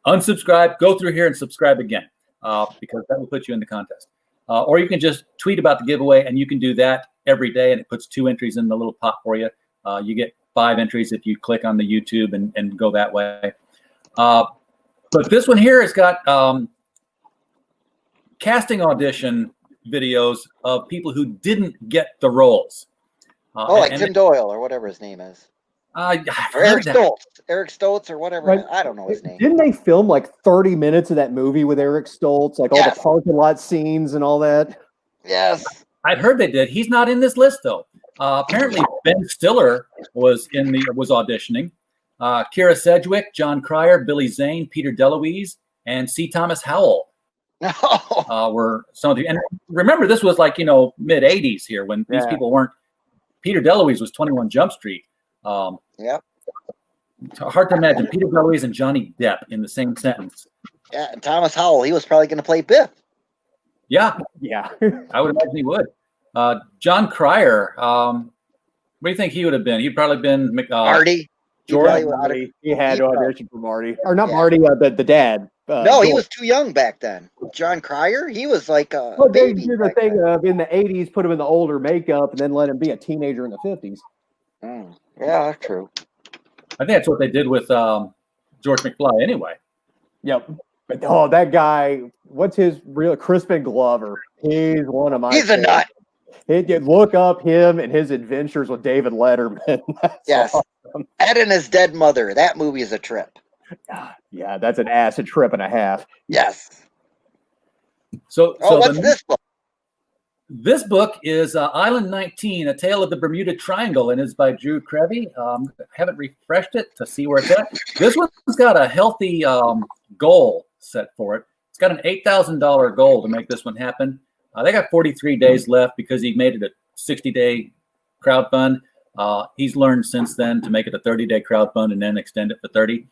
unsubscribe, go through here and subscribe again because that will put you in the contest. Or you can just tweet about the giveaway, and you can do that every day, and it puts 2 entries in the little pot for you. You get 5 entries if you click on the YouTube and go that way. But this one here has got casting audition videos of people who didn't get the roles. Like Tim Doyle or whatever his name is. Or Eric Stoltz. Eric Stoltz or whatever. Right. I don't know his name. Didn't they film like 30 minutes of that movie with Eric Stoltz? Like all the parking lot scenes and all that? Yes. I've heard they did. He's not in this list, though. Apparently, Ben Stiller was auditioning. Kira Sedgwick, John Cryer, Billy Zane, Peter DeLuise, and C. Thomas Howell were some of the. And remember, this was like mid '80s here when these people weren't. Peter DeLuise was 21 Jump Street. Yep. Hard to imagine Peter DeLuise and Johnny Depp in the same sentence. Yeah, and Thomas Howell, he was probably going to play Biff. Yeah, I would imagine he would. John Cryer, what do you think he would have been? He'd probably been Marty. Marty. He had to audition for Marty, or not Marty, the dad. No, he was too young back then. John Cryer, he was like a they baby. did the thing of in the '80s, put him in the older makeup, and then let him be a teenager in the '50s. Yeah, that's true. I think that's what they did with George McFly anyway. Yep. But that guy, what's his real Crispin Glover? He's one of my. He's a nut. Look up him and his adventures with David Letterman. Yes. Awesome. Ed and His Dead Mother. That movie is a trip. Yeah, that's an acid trip and a half. Yes. So what's this book? This book is Island 19, A Tale of the Bermuda Triangle, and is by Drew Crevy. Haven't refreshed it to see where it's at. This one's got a healthy goal set for it. It's got an $8,000 goal to make this one happen. They got 43 days left because he made it a 60-day crowdfund. He's learned since then to make it a 30-day crowdfund and then extend it for 30.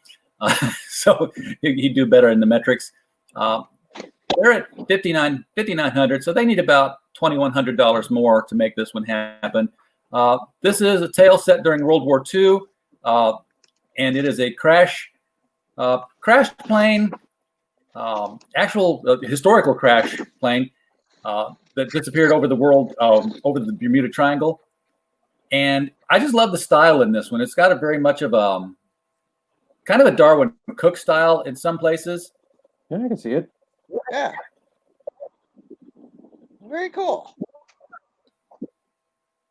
So he'd do better in the metrics. They're at $5,900, so they need about $2,100 more to make this one happen. This is a tale set during World War II, and it is a crashed plane, actual historical crash plane that disappeared over the world, over the Bermuda Triangle. And I just love the style in this one. It's got a very much of kind of a Darwin Cook style in some places. Yeah, I can see it. Yeah. Very cool.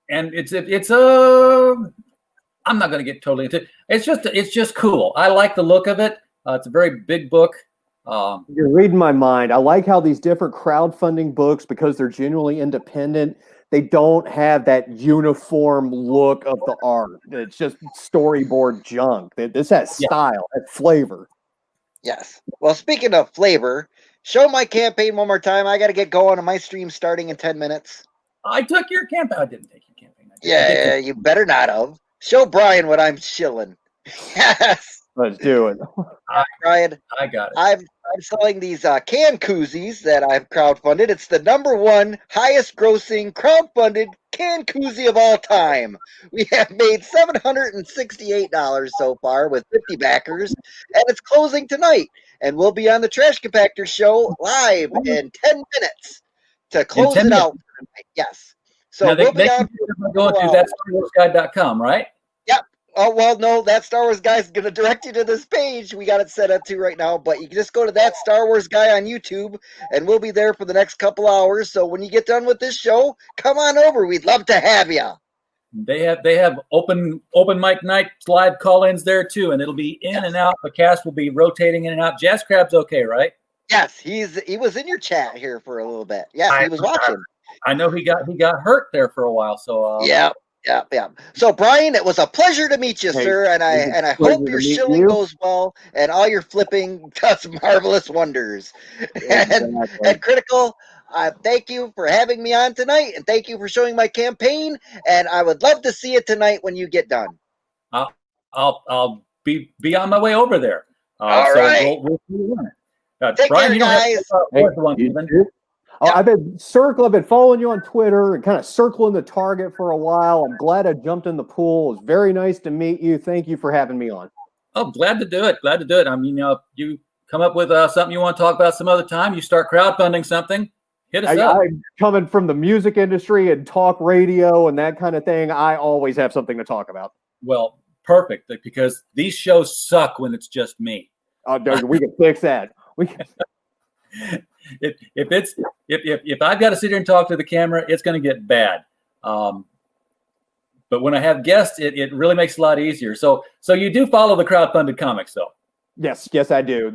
And it's I'm not going to get totally into it. It's just cool. I like the look of it. It's a very big book. You're reading my mind. I like how these different crowdfunding books, because they're genuinely independent, they don't have that uniform look of the art. It's just storyboard junk. This has style, and flavor. Yes. Well, speaking of flavor, show my campaign one more time. I got to get going on my stream starting in 10 minutes. I took your campaign. I didn't take your campaign. Yeah, you better not have. Show Brian what I'm shilling. Yes. Let's do it. Brian, I got it. I'm selling these can koozies that I've crowdfunded. It's the #1 highest grossing crowdfunded can koozie of all time. We have made $768 so far with 50 backers, and it's closing tonight. And we'll be on the Trash Compactor show live in 10 minutes to close it out. Yes. So now we'll be on. Going to thatstarwarsguide.com, right? Yep. Oh, well, no, that Star Wars guy is going to direct you to this page. We got it set up to right now, but you can just go to That Star Wars Guy on YouTube, and we'll be there for the next couple hours. So when you get done with this show, come on over. We'd love to have you. They have open mic night live call-ins there too, and it'll be in and out. The cast will be rotating in and out. Jazz Crab's okay, right? Yes, he was in your chat here for a little bit. Yes, he was watching. I know he got hurt there for a while. So yeah. So Brian, it was a pleasure to meet you, sir, and I hope your shilling goes well and all your flipping does marvelous wonders. And Critical, thank you for having me on tonight, and thank you for showing my campaign. And I would love to see it tonight when you get done. I'll be on my way over there. All right. We'll see you later. Take Brian, care, guys. I've been following you on Twitter and kind of circling the target for a while. I'm glad I jumped in the pool. It was very nice to meet you. Thank you for having me on. Oh, glad to do it. I mean, you come up with something you want to talk about some other time. You start crowdfunding something. Hit us up. I'm coming from the music industry and talk radio and that kind of thing. I always have something to talk about. Well, perfect, because these shows suck when it's just me. Oh, we can fix that. We can. If I've got to sit here and talk to the camera, it's going to get bad. But when I have guests, it really makes it a lot easier. So you do follow the crowdfunded comics, though? Yes, I do.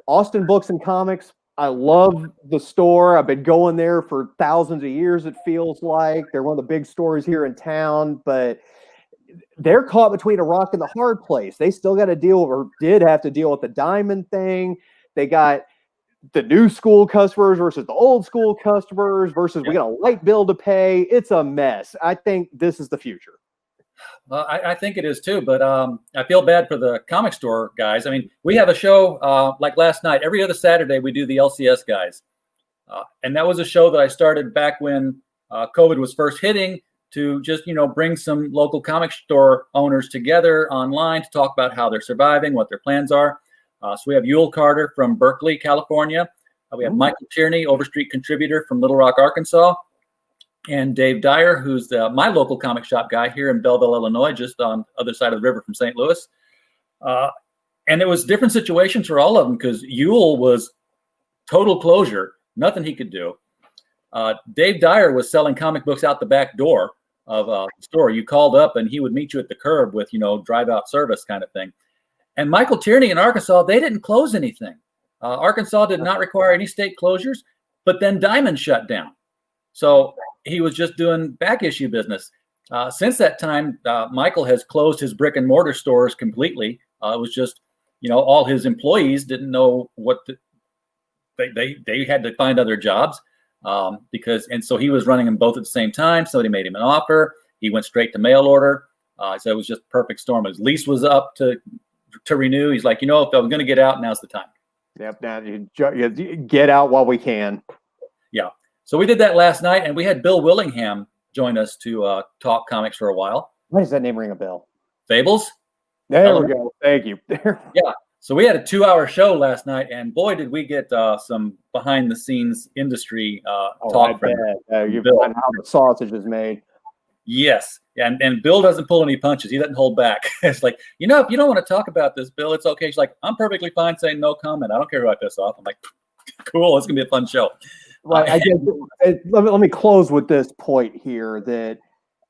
Austin Books and Comics. I love the store. I've been going there for thousands of years. It feels like they're one of the big stores here in town, but they're caught between a rock and the hard place. They still got to deal, or did have to deal with the diamond thing. They got the new school customers versus the old school customers versus we got a light bill to pay. It's a mess. I think this is the future. I think it is too, but I feel bad for the comic store guys. I mean, we have a show like last night. Every other Saturday, we do the LCS guys. And that was a show that I started back when COVID was first hitting to just, bring some local comic store owners together online to talk about how they're surviving, what their plans are. So we have Yule Carter from Berkeley, California. We have Michael Tierney, Overstreet contributor from Little Rock, Arkansas. And Dave Dyer, who's my local comic shop guy here in Belleville, Illinois, just on the other side of the river from St. Louis. And it was different situations for all of them because Yule was total closure, nothing he could do. Dave Dyer was selling comic books out the back door of the store. You called up and he would meet you at the curb with, drive out service kind of thing. And Michael Tierney in Arkansas, they didn't close anything. Arkansas did not require any state closures, but then Diamond shut down. So he was just doing back issue business. Since that time, Michael has closed his brick and mortar stores completely. It was just, all his employees didn't know what they had to find other jobs and so he was running them both at the same time. Somebody made him an offer. He went straight to mail order. So it was just a perfect storm. His lease was up to renew. He's like, if I'm going to get out, now's the time. Yep. Now you get out while we can. Yeah. So we did that last night, and we had Bill Willingham join us to talk comics for a while. Why does that name ring a bell? Fables. There we go. Thank you. Yeah. So we had a 2-hour show last night, and boy, did we get some behind-the-scenes industry talk from you find how the sausage is made. Yes. And Bill doesn't pull any punches. He doesn't hold back. It's like, if you don't want to talk about this, Bill, it's okay. He's like, I'm perfectly fine saying no comment. I don't care who I piss off. I'm like, cool. It's going to be a fun show. Right. I guess, let me close with this point here that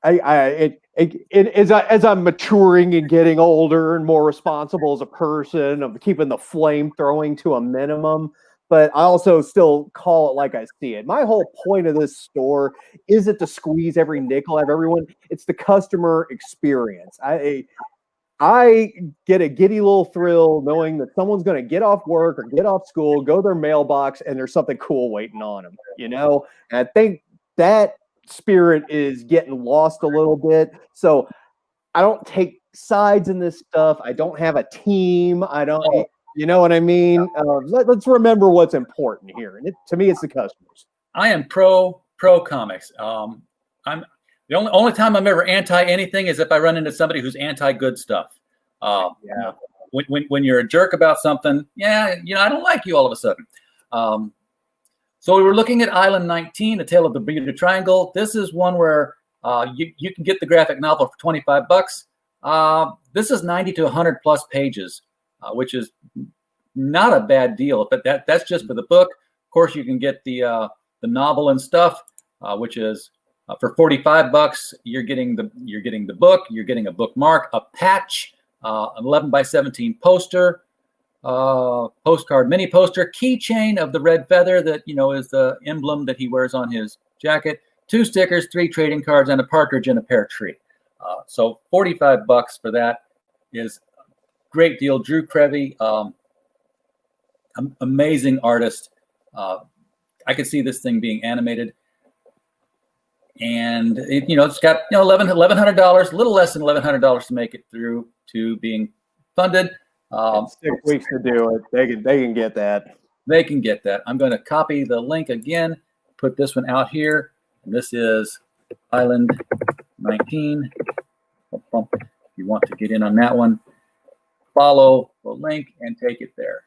as I'm maturing and getting older and more responsible as a person, of keeping the flame throwing to a minimum, but I also still call it like I see it. My whole point of this store isn't to squeeze every nickel out of everyone. It's the customer experience. I get a giddy little thrill knowing that someone's going to get off work or get off school, go to their mailbox, and there's something cool waiting on them, And I think that spirit is getting lost a little bit. So I don't take sides in this stuff. I don't have a team. I don't, you know what I mean? Let's remember what's important here. And to me, it's the customers. I am pro comics. I'm the only time I'm ever anti anything is if I run into somebody who's anti good stuff. When you're a jerk about something, I don't like you all of a sudden. So we were looking at Island 19, A Tale of the Bermuda Triangle. This is one where you can get the graphic novel for $25. This is 90 to 100 plus pages, which is not a bad deal. But that's just for the book. Of course, you can get the novel and stuff, which is for $45. You're getting the book. You're getting a bookmark, a patch, an 11 by 17 poster. Postcard, mini poster, keychain of the red feather that is the emblem that he wears on his jacket, 2 stickers, 3 trading cards, and a partridge in a pear tree. So $45 for that is a great deal. Drew Crevy, amazing artist. I could see this thing being animated, and it's got $1,100, a little less than $1,100 to make it through to being funded. 6 weeks to do it. They can get that. They can get that. I'm going to copy the link again, put this one out here. And this is Island 19. If you want to get in on that one, follow the link and take it there.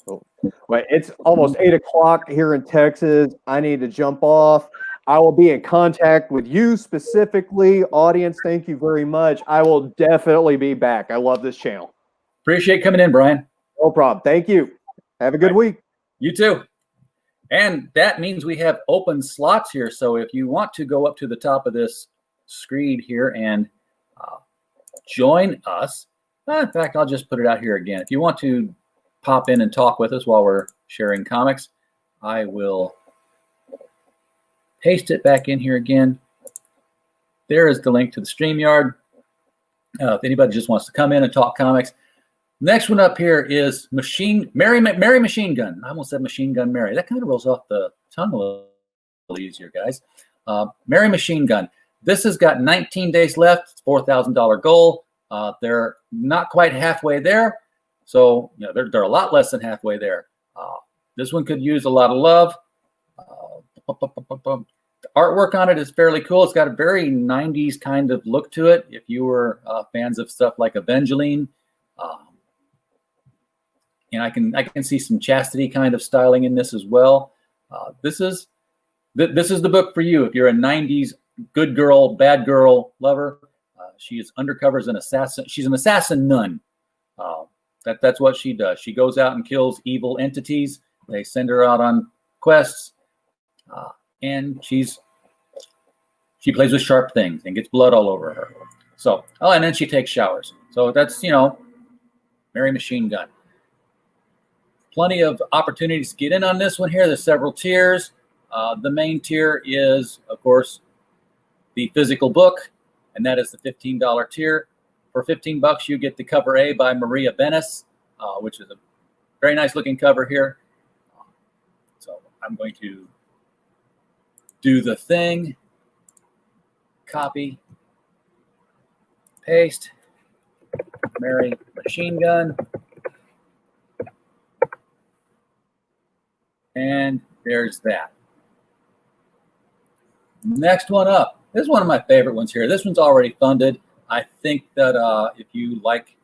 Cool. Well, it's almost 8 o'clock here in Texas. I need to jump off. I will be in contact with you specifically. Audience, thank you very much. I will definitely be back. I love this channel. Appreciate coming in, Brian. No problem. Thank you. Have a good week. You too. And that means we have open slots here. So if you want to go up to the top of this screen here and join us, in fact, I'll just put it out here again. If you want to pop in and talk with us while we're sharing comics, I will paste it back in here again. There is the link to the StreamYard. If anybody just wants to come in and talk comics. Next one up here is Mary Machine Gun. I almost said Machine Gun Mary. That kind of rolls off the tongue a little easier, guys. Mary Machine Gun. This has got 19 days left. It's $4,000 goal. They're not quite halfway there. So, you know, they're a lot less than halfway there. This one could use a lot of love. The artwork on it is fairly cool. It's got a very 90s kind of look to it. If you were fans of stuff like Evangeline, and I can see some chastity kind of styling in this as well. This is the book for you if you're a 90s good girl, bad girl lover. She is undercover as an assassin. She's an assassin nun. That's what she does. She goes out and kills evil entities. They send her out on quests, and she plays with sharp things and gets blood all over her. So, and then she takes showers. So that's, you know, Mary Machine Gun. Plenty of opportunities to get in on this one here. There's several tiers. The main tier is, of course, the physical book, and that is the $15 tier. For $15, you get the cover A by Maria Benes, which is a very nice looking cover here. So I'm going to do the thing, copy, paste, Mary Machine Gun, and there's that. Next one up. This is one of my favorite ones here. This one's already funded. I think that if you like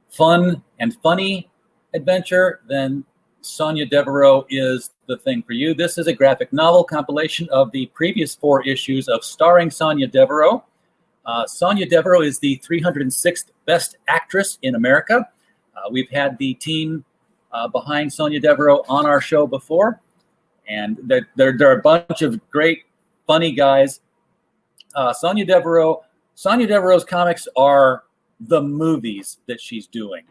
fun and funny adventure, then Sonia Devereaux is the thing for you. This is a graphic novel compilation of the previous 4 issues of Starring Sonia Devereaux. Sonia Devereaux is the 306th best actress in America. We've had the team behind Sonia Devereaux on our show before, and there are a bunch of great, funny guys. Sonia Devereaux's comics are the movies that she's doing.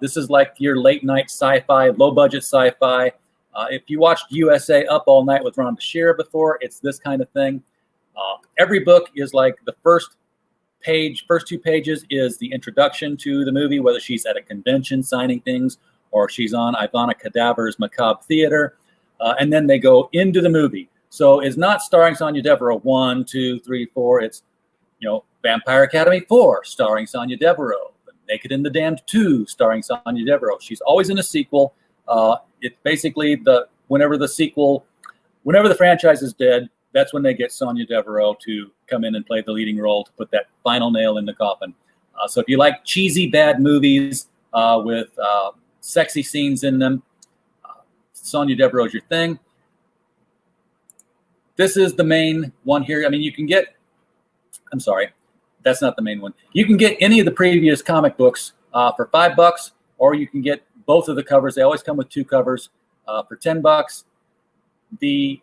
This is like your late night sci-fi, low budget sci-fi. If you watched USA Up All Night with Ron Bashir before, it's this kind of thing. Every book is like the first 2 pages is the introduction to the movie, whether she's at a convention signing things or she's on Ivana Cadaver's Macabre Theater, and then they go into the movie. So it's not Starring Sonia Devereaux 1, 2, 3, 4. It's, you know, Vampire Academy 4, starring Sonia Devereaux. Naked and the Damned 2, starring Sonia Devereaux. She's always in a sequel. It's basically whenever the franchise is dead, that's when they get Sonia Devereaux to come in and play the leading role to put that final nail in the coffin. So if you like cheesy bad movies with sexy scenes in them, Sonia Devereaux is your thing. This is the main one here. I mean, I'm sorry, that's not the main one. You can get any of the previous comic books for $5, or you can get both of the covers. They always come with 2 covers for $10. The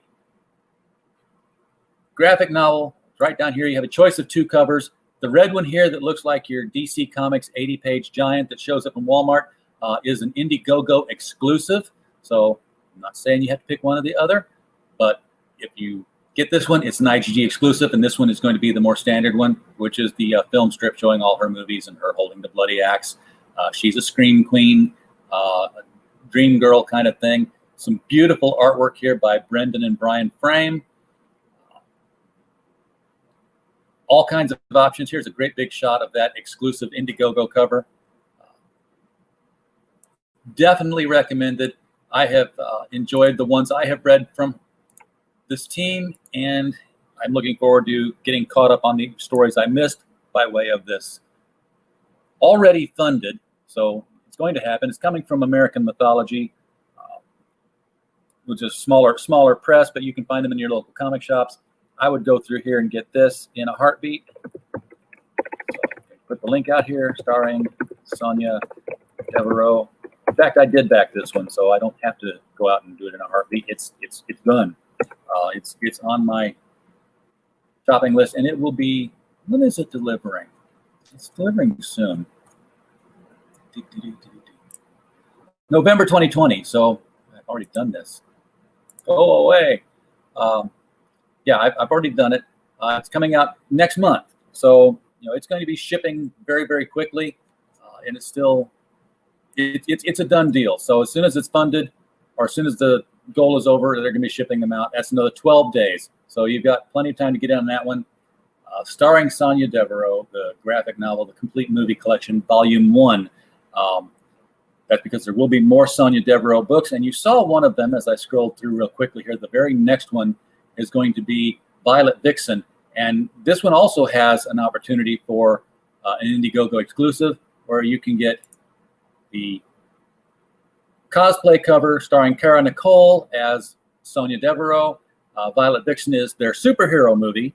graphic novel, right down here, you have a choice of 2 covers. The red one here that looks like your DC Comics 80-page giant that shows up in Walmart is an Indiegogo exclusive. So I'm not saying you have to pick one or the other, but if you get this one, it's an IGG exclusive, and this one is going to be the more standard one, which is the film strip showing all her movies and her holding the bloody axe. She's a scream queen, a dream girl kind of thing. Some beautiful artwork here by Brendan and Brian Frame. All kinds of options. Here's a great big shot of that exclusive Indiegogo cover. Definitely recommended. I have enjoyed the ones I have read from this team, and I'm looking forward to getting caught up on the stories I missed by way of this. Already funded, so it's going to happen. It's coming from American Mythology, which is smaller press, but you can find them in your local comic shops. I would go through here and get this in a heartbeat. So put the link out here, starring Sonia Devereaux. In fact, I did back this one, so I don't have to go out and do it in a heartbeat. It's done. It's on my shopping list, and it will be. When is it delivering? It's delivering soon. November 2020. So I've already done this. Go away. Yeah, I've already done it. It's coming out next month. So it's going to be shipping very, very quickly, and it's still it's a done deal. So as soon as it's funded, or as soon as the goal is over, they're going to be shipping them out. That's another 12 days. So you've got plenty of time to get on that one. Starring Sonia Devereaux, the graphic novel, The Complete Movie Collection, Volume 1. That's because there will be more Sonia Devereaux books, and you saw one of them as I scrolled through real quickly here. The very next one is going to be Violet Vixen, and this one also has an opportunity for an Indiegogo exclusive, where you can get the cosplay cover starring Cara Nicole as Sonia Devereaux. Violet Vixen is their superhero movie,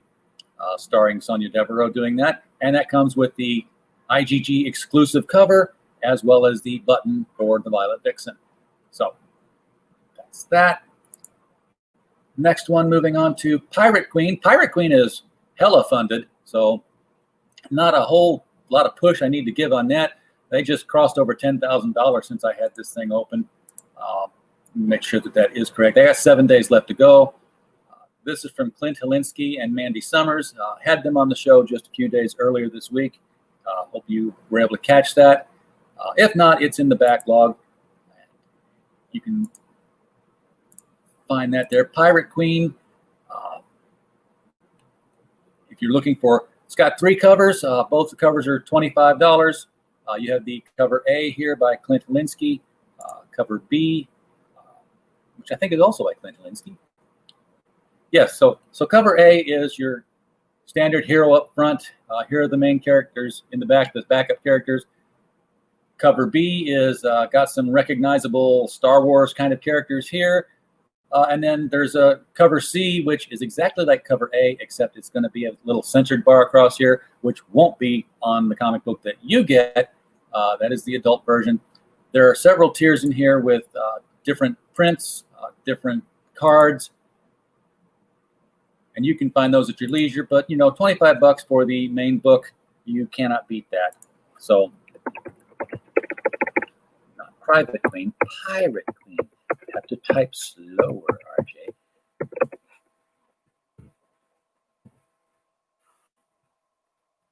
starring Sonia Devereaux doing that, and that comes with the IGG exclusive cover as well as the button for the Violet Vixen. So that's that. Next one, moving on to Pirate Queen. Pirate Queen is hella funded, so not a whole lot of push I need to give on that. They just crossed over $10,000 since I had this thing open. Make sure that is correct. They got 7 days left to go. This is from Clint Helinski and Mandy Summers. Had them on the show just a few days earlier this week. Hope you were able to catch that. If not, it's in the backlog. You can find that there. Pirate Queen. If you're looking for, it's got 3 covers. Both the covers are $25. You have the cover A here by Clint Helinski, cover B, which I think is also by Clint Helinski. Yes, so cover A is your standard hero up front. Here are the main characters. In the back, there's backup characters. Cover B is got some recognizable Star Wars kind of characters here. And then there's a cover C, which is exactly like cover A, except it's going to be a little censored bar across here, which won't be on the comic book that you get. That is the adult version. There are several tiers in here with different prints, different cards. And you can find those at your leisure, but $25 for the main book, you cannot beat that. So, not Private Queen, Pirate Queen. You have to type slower, RJ.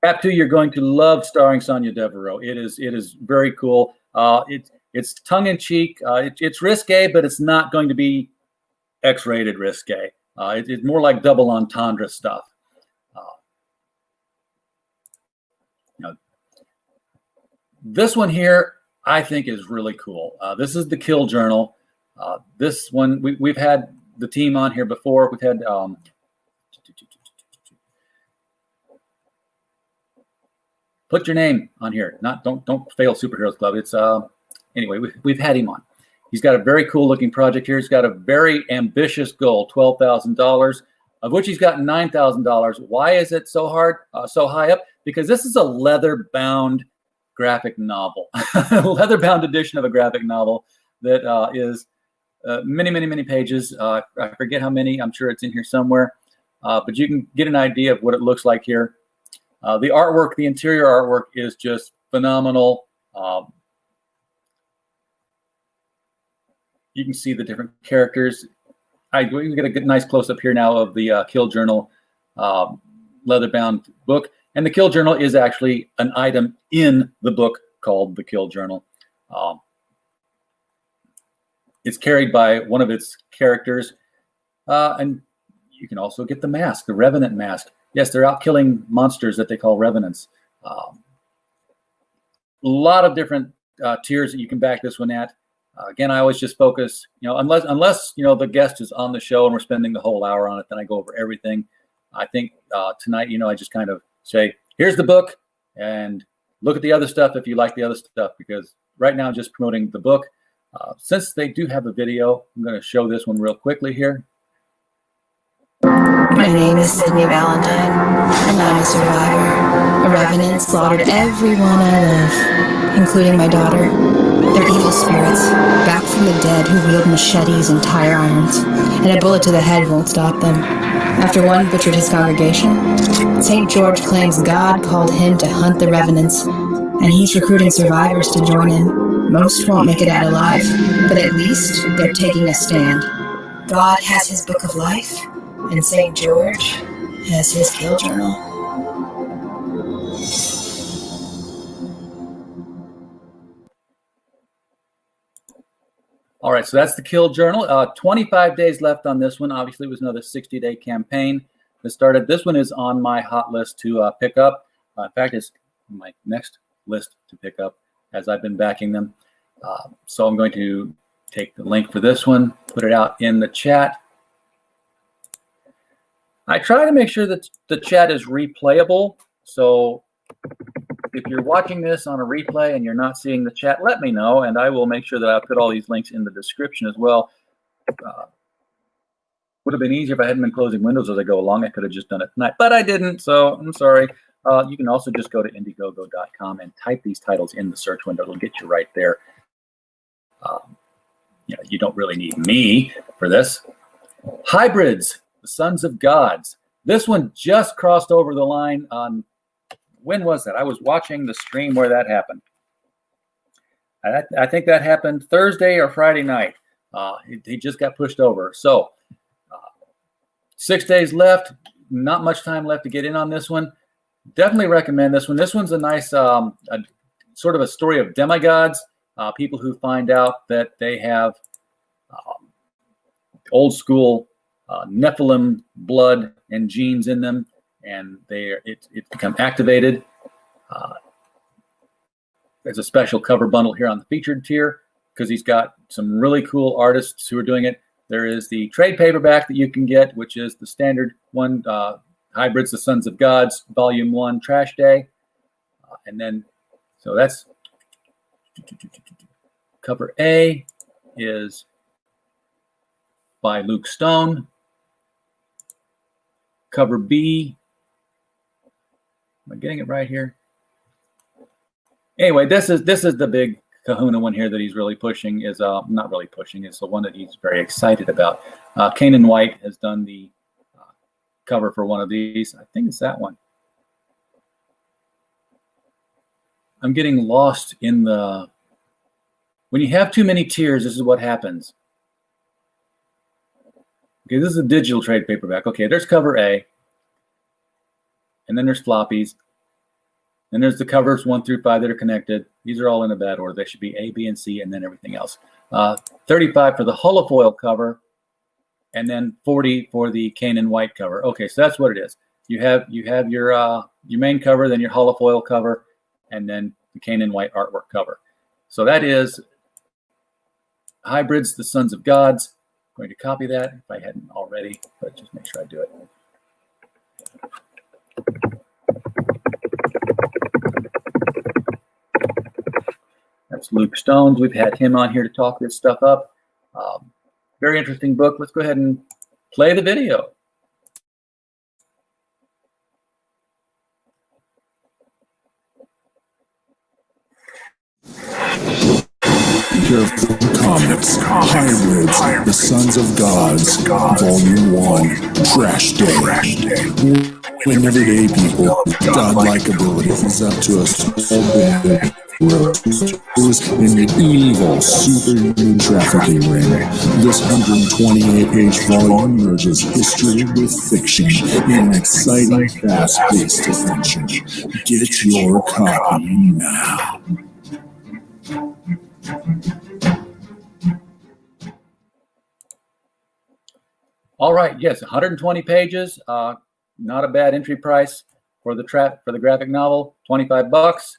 Chapter 2, you're going to love, starring Sonia Devereaux. It is very cool. It's tongue in cheek. It's risque, but it's not going to be X-rated risque. It's more like double entendre stuff. This one here, I think, is really cool. This is the Kill Journal. This one, we've had the team on here before. We've had put your name on here. Don't fail Superheroes Club. It's anyway. We've had him on. He's got a very cool looking project here. He's got a very ambitious goal, $12,000, of which he's got $9,000. Why is it so hard, so high up? Because this is a leather bound graphic novel, leather bound edition of a graphic novel that is many, many, many pages. I forget how many. I'm sure it's in here somewhere, but you can get an idea of what it looks like here. The artwork, the interior artwork is just phenomenal. You can see the different characters. We get a good, nice close-up here now of the Kill Journal leather-bound book. And the Kill Journal is actually an item in the book called the Kill Journal. It's carried by one of its characters. And you can also get the mask, the Revenant mask. Yes, they're out killing monsters that they call Revenants. A lot of different tiers that you can back this one at. Again, I always just focus, unless the guest is on the show and we're spending the whole hour on it, then I go over everything. I think tonight, I just kind of say, here's the book, and look at the other stuff if you like the other stuff, because right now I'm just promoting the book. Since they do have a video, I'm going to show this one real quickly here. My name is Sydney Valentine, and I'm a survivor. A revenant slaughtered everyone I love, including my daughter. They're evil spirits, back from the dead who wield machetes and tire irons, and a bullet to the head won't stop them. After one butchered his congregation, St. George claims God called him to hunt the revenants, and he's recruiting survivors to join him. Most won't make it out alive, but at least they're taking a stand. God has his book of life, and St. George has his Kill Journal. All right, so that's the Kill Journal. 25 days left on this one. Obviously, it was another 60-day campaign that started. This one is on my hot list to pick up. In fact, it's my next list to pick up as I've been backing them. So I'm going to take the link for this one, put it out in the chat. I try to make sure that the chat is replayable. So if you're watching this on a replay and you're not seeing the chat, let me know, and I will make sure that I put all these links in the description as well. Would have been easier if I hadn't been closing windows as I go along. I could have just done it tonight, but I didn't, so I'm sorry. You can also just go to indiegogo.com and type these titles in the search window. It'll get you right there. You don't really need me for this. Hybrids, the Sons of Gods. This one just crossed over the line on, when was that? I was watching the stream where that happened. I think that happened Thursday or Friday night. He just got pushed over. So 6 days left, not much time left to get in on this one. Definitely recommend this one. This one's a nice sort of a story of demigods, people who find out that they have old school Nephilim blood and genes in them, and it's become activated. There's a special cover bundle here on the featured tier because he's got some really cool artists who are doing it. There is the trade paperback that you can get, which is the standard one, Hybrids, the Sons of Gods, Volume 1, Trash Day. And then, so that's cover A is by Luke Stone. Cover B, am I getting it right here? Anyway, this is the big kahuna one here that he's really pushing, is not really pushing, it's the one that he's very excited about. Kanan White has done the cover for one of these. I think it's that one. I'm getting lost in the, when you have too many tiers, this is what happens. Okay, this is a digital trade paperback. Okay, there's cover A. And then there's floppies. Then there's the covers 1 through 5 that are connected. These are all in a bad order. They should be A, B, and C, and then everything else. 35 for the holofoil cover, and then 40 for the Kanan White cover. Okay, so that's what it is. You have your main cover, then your holofoil cover, and then the Kanan White artwork cover. So that is Hybrids, the Sons of Gods. I'm going to copy that if I hadn't already, but just make sure I do it. That's Luke Stones. We've had him on here to talk this stuff up. Very interesting book. Let's go ahead and play the video. Careful Comics, Hybrids, The Sons of Gods, Volume 1, Trash Day. When everyday people, godlike abilities up to us rose in the evil superhuman trafficking ring. This 128-page volume merges history with fiction in an exciting, fast-paced adventure. Get your copy now. All right, yes, 120 pages. Not a bad entry price for the graphic novel, $25.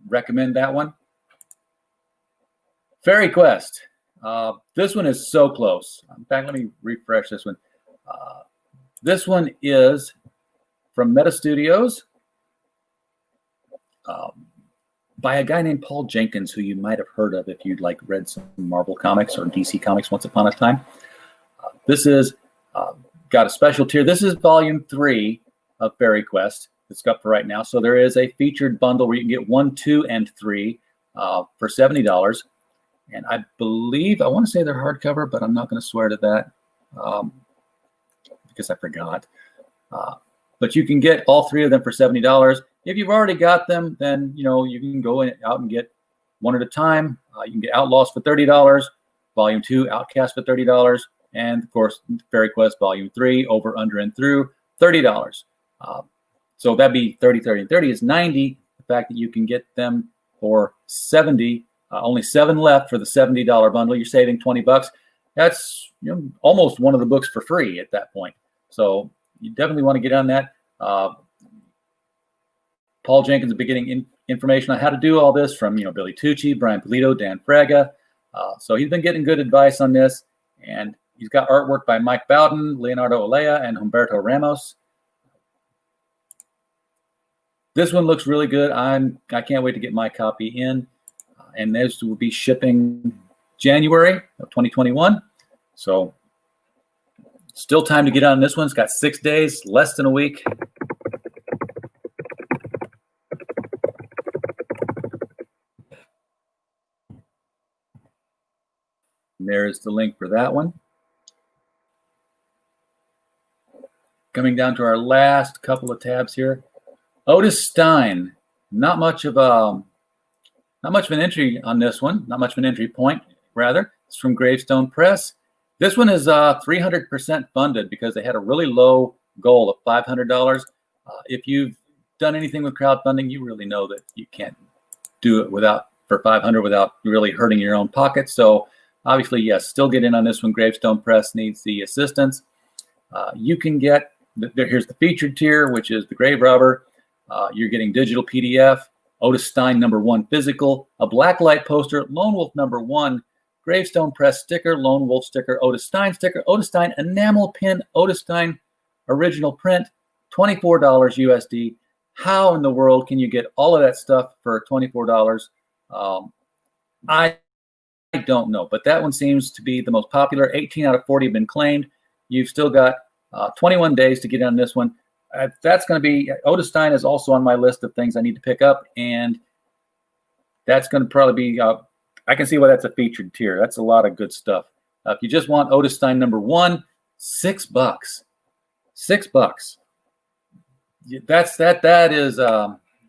Recommend that one. Fairy Quest. This one is so close. In fact, let me refresh this one. This one is from Meta Studios by a guy named Paul Jenkins, who you might have heard of if you'd read some Marvel comics or DC comics once upon a time. This is got a special tier. This is volume 3 of Fairy Quest. It's up for right now. So there is a featured bundle where you can get 1, 2, and 3 for $70. And I believe, I want to say they're hardcover, but I'm not going to swear to that because I forgot. But you can get all 3 of them for $70. If you've already got them, then you can go out and get one at a time. You can get Outlaws for $30, Volume 2, Outcast for $30, and of course Fairy Quest Volume 3, Over, Under, and Through, $30. So that'd be 30, 30, and 30 is 90. The fact that you can get them for 70 Only 7 left for the $70 bundle. You're saving $20. That's almost one of the books for free at that point. So you definitely want to get on that. Paul Jenkins will be getting information on how to do all this from Billy Tucci, Brian Polito, Dan Fraga. So he's been getting good advice on this, and he's got artwork by Mike Bowden, Leonardo Olea, and Humberto Ramos. This one looks really good. I can't wait to get my copy in, and this will be shipping January of 2021. So still time to get on this one. It's got 6 days, less than a week. And there's the link for that one. Coming down to our last couple of tabs here. Otis Stein. Not much of an entry on this one. Not much of an entry point, rather. It's from Gravestone Press. This one is 300% funded because they had a really low goal of $500. If you've done anything with crowdfunding, you really know that you can't do it for $500 without really hurting your own pocket. So obviously, yes, still get in on this one. Gravestone Press needs the assistance. You can get, here's the featured tier, which is the Grave Robber. You're getting digital PDF, Otis Stein #1 physical, a blacklight poster, Lone Wolf #1, Gravestone Press sticker, Lone Wolf sticker, Otis Stein sticker, Otis Stein enamel pin, Otis Stein original print, $24 USD. How in the world can you get all of that stuff for $24? I don't know, but that one seems to be the most popular. 18 out of 40 have been claimed. You've still got 21 days to get on this one. That's going to be, Otis Stein is also on my list of things I need to pick up, and that's going to probably be, I can see why that's a featured tier. That's a lot of good stuff. If you just want Otis Stein #1, $6. $6.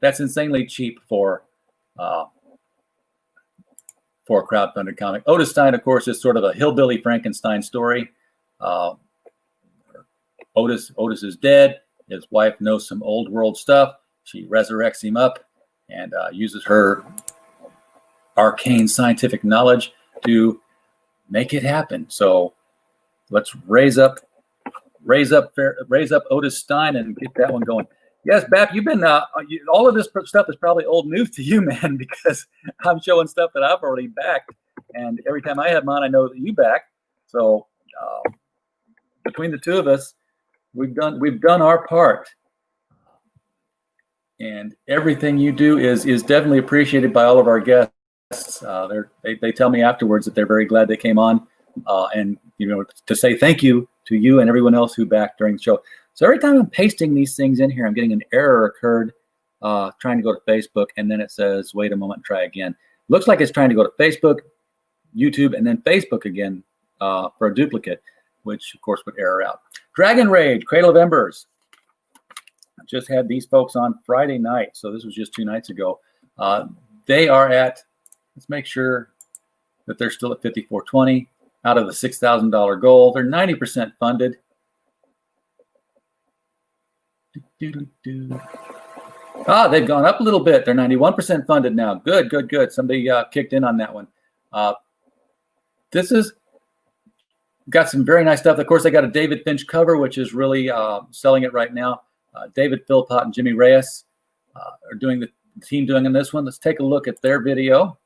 That's insanely cheap for a crowdfunded comic. Otis Stein, of course, is sort of a hillbilly Frankenstein story. Otis is dead. His wife knows some old world stuff. She resurrects him up and uses her arcane scientific knowledge to make it happen. So let's raise up Otis Stein and get that one going. Yes, Bap, you've been all of this stuff is probably old news to you, man, because I'm showing stuff that I've already backed, and every time I have mine, I know that you back. So between the two of us, we've done our part, and everything you do is definitely appreciated by all of our guests. They tell me afterwards that they're very glad they came on, and to say thank you to you and everyone else who backed during the show. So every time I'm pasting these things in here, I'm getting an error occurred trying to go to Facebook, and then it says, wait a moment, try again. Looks like it's trying to go to Facebook, YouTube, and then Facebook again for a duplicate, which of course would error out. Dragon Rage, Cradle of Embers. I just had these folks on Friday night, so this was just 2 nights ago. They are at, let's make sure that they're still at $54.20 out of the $6,000 goal. They're 90% funded. They've gone up a little bit. They're 91% funded now. Good. Somebody kicked in on that one. This is got some very nice stuff. Of course, they got a David Finch cover, which is really selling it right now. David Philpott and Jimmy Reyes are doing the team doing in this one. Let's take a look at their video.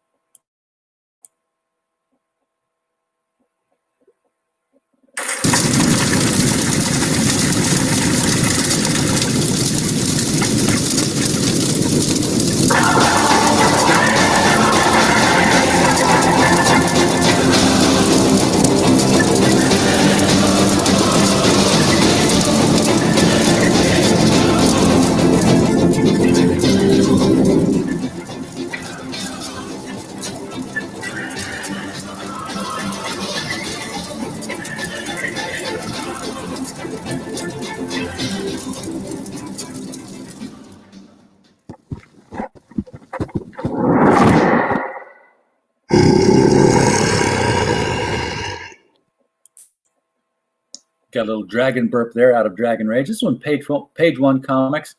Got a little dragon burp there out of Dragon Rage. This one, page one comics.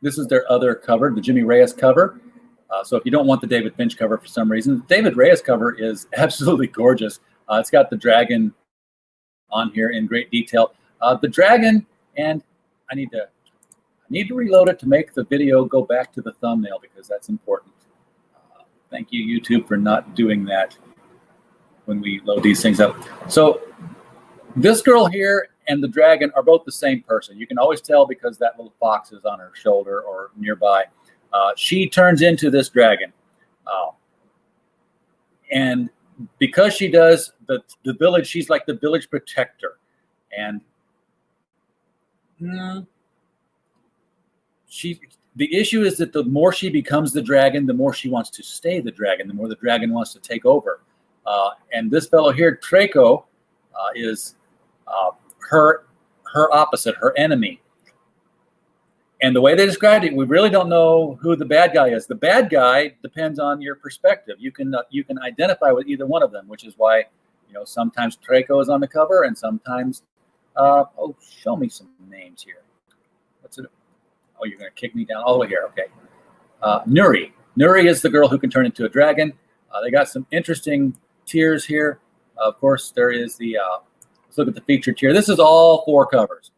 This is their other cover, the Jimmy Reyes cover. So if you don't want the David Finch cover for some reason, the David Reyes cover is absolutely gorgeous. It's got the dragon on here in great detail. The dragon, and I need to reload it to make the video go back to the thumbnail because that's important. Thank you, YouTube, for not doing that when we load these things up. So this girl here and the dragon are both the same person. You can always tell because that little fox is on her shoulder or nearby. She turns into this dragon. And because she does, the village, she's like the village protector. And the issue is that the more she becomes the dragon, the more she wants to stay the dragon, the more the dragon wants to take over. And this fellow here, Draco, is her opposite, her enemy. And the way they described it, we really don't know who the bad guy is. The bad guy depends on your perspective. You can identify with either one of them, which is why, sometimes Draco is on the cover and sometimes, show me some names here. What's it? Oh, you're going to kick me down all the way here. Okay. Nuri. Nuri is the girl who can turn into a dragon. They got some interesting tiers here. Of course, there is the, let's look at the featured tier. This is all 4 covers.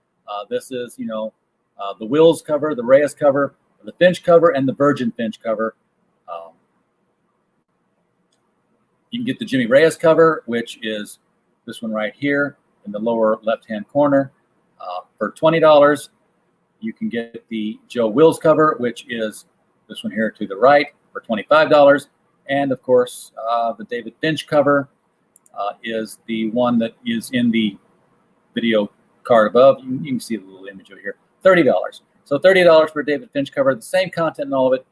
This is, the Wills cover, the Reyes cover, the Finch cover, and the Virgin Finch cover. You can get the Jimmy Reyes cover, which is this one right here in the lower left-hand corner. For $20, you can get the Joe Wills cover, which is this one here to the right for $25. And, of course, the David Finch cover is the one that is in the video card above. You can see the little image over here. $30. So $30 for a David Finch cover, the same content and all of it.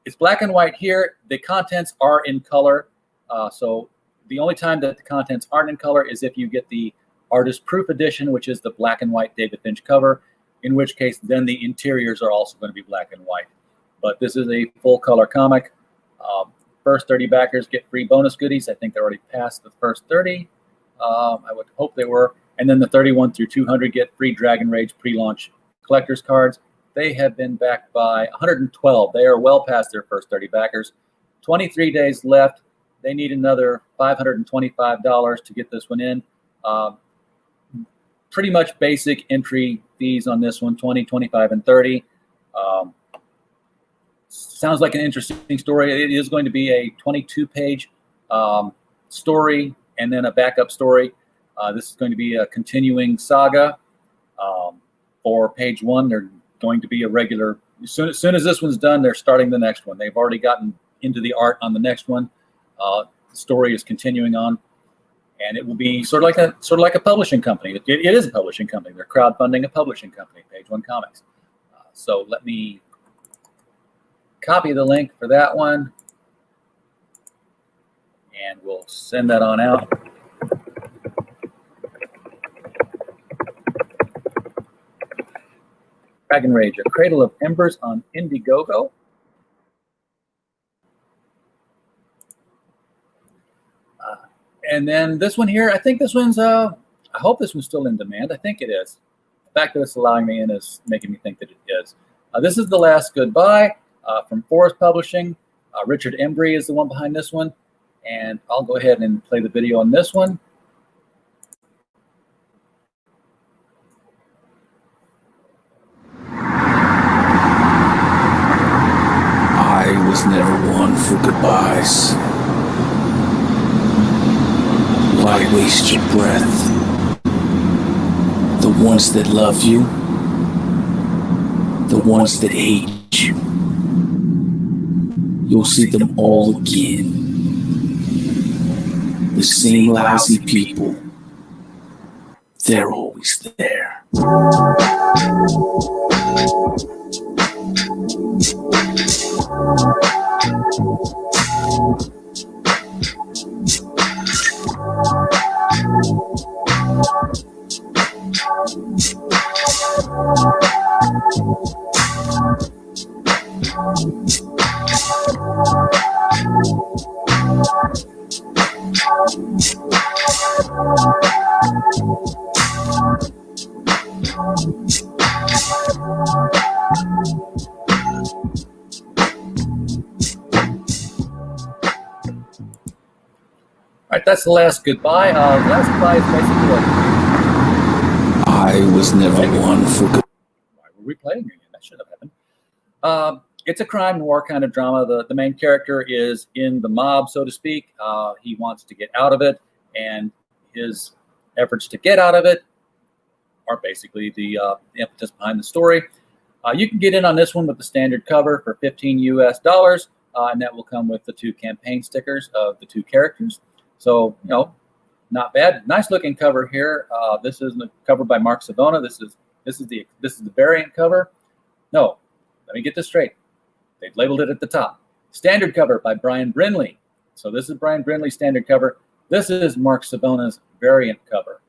It's black and white here. The contents are in color. So the only time that the contents aren't in color is if you get the artist proof edition, which is the black and white David Finch cover, in which case then the interiors are also going to be black and white. But this is a full color comic. First 30 backers get free bonus goodies. I think they're already past the first 30. I would hope they were. And then the 31 through 200 get free Dragon Rage pre-launch collector's cards. They have been backed by 112. They are well past their first 30 backers. 23 days left. They need another $525 to get this one in. Pretty much basic entry fees on this one, 20, 25, and 30. Sounds like an interesting story. It is going to be a 22-page story and then a backup story. This is going to be a continuing saga. For page 1, they're going to be a regular. As soon as this one's done, they're starting the next one. They've already gotten into the art on the next one. The story is continuing on, and it will be sort of like a publishing company. It is a publishing company. They're crowdfunding a publishing company, Page 1 Comics. So let me copy the link for that one, and we'll send that on out. Dragon Rage, a Cradle of Embers on Indiegogo. And then this one here, I think this one's, I hope this one's still in demand. I think it is. The fact that it's allowing me in is making me think that it is. This is The Last Goodbye from Forest Publishing. Richard Embry is the one behind this one. And I'll go ahead and play the video on this one. I was never one for goodbyes. Why waste your breath? The ones that love you, the ones that hate you, you'll see them all again. The same lousy people, they're always there. right, that's the last goodbye. Last goodbye is basically what I was never one for good. why were we playing again? That should have happened. It's a crime noir kind of drama. The main character is in the mob, so to speak. He wants to get out of it, and his efforts to get out of it are basically the impetus behind the story. You can get in on this one with the standard cover for $15 US, and that will come with the 2 campaign stickers of the 2 characters. So, not bad. Nice looking cover here. This is covered by Mark Savona. This is the variant cover. No, let me get this straight. They've labeled it at the top. Standard cover by Brian Brindley. So this is Brian Brindley's standard cover. This is Mark Savona's variant cover.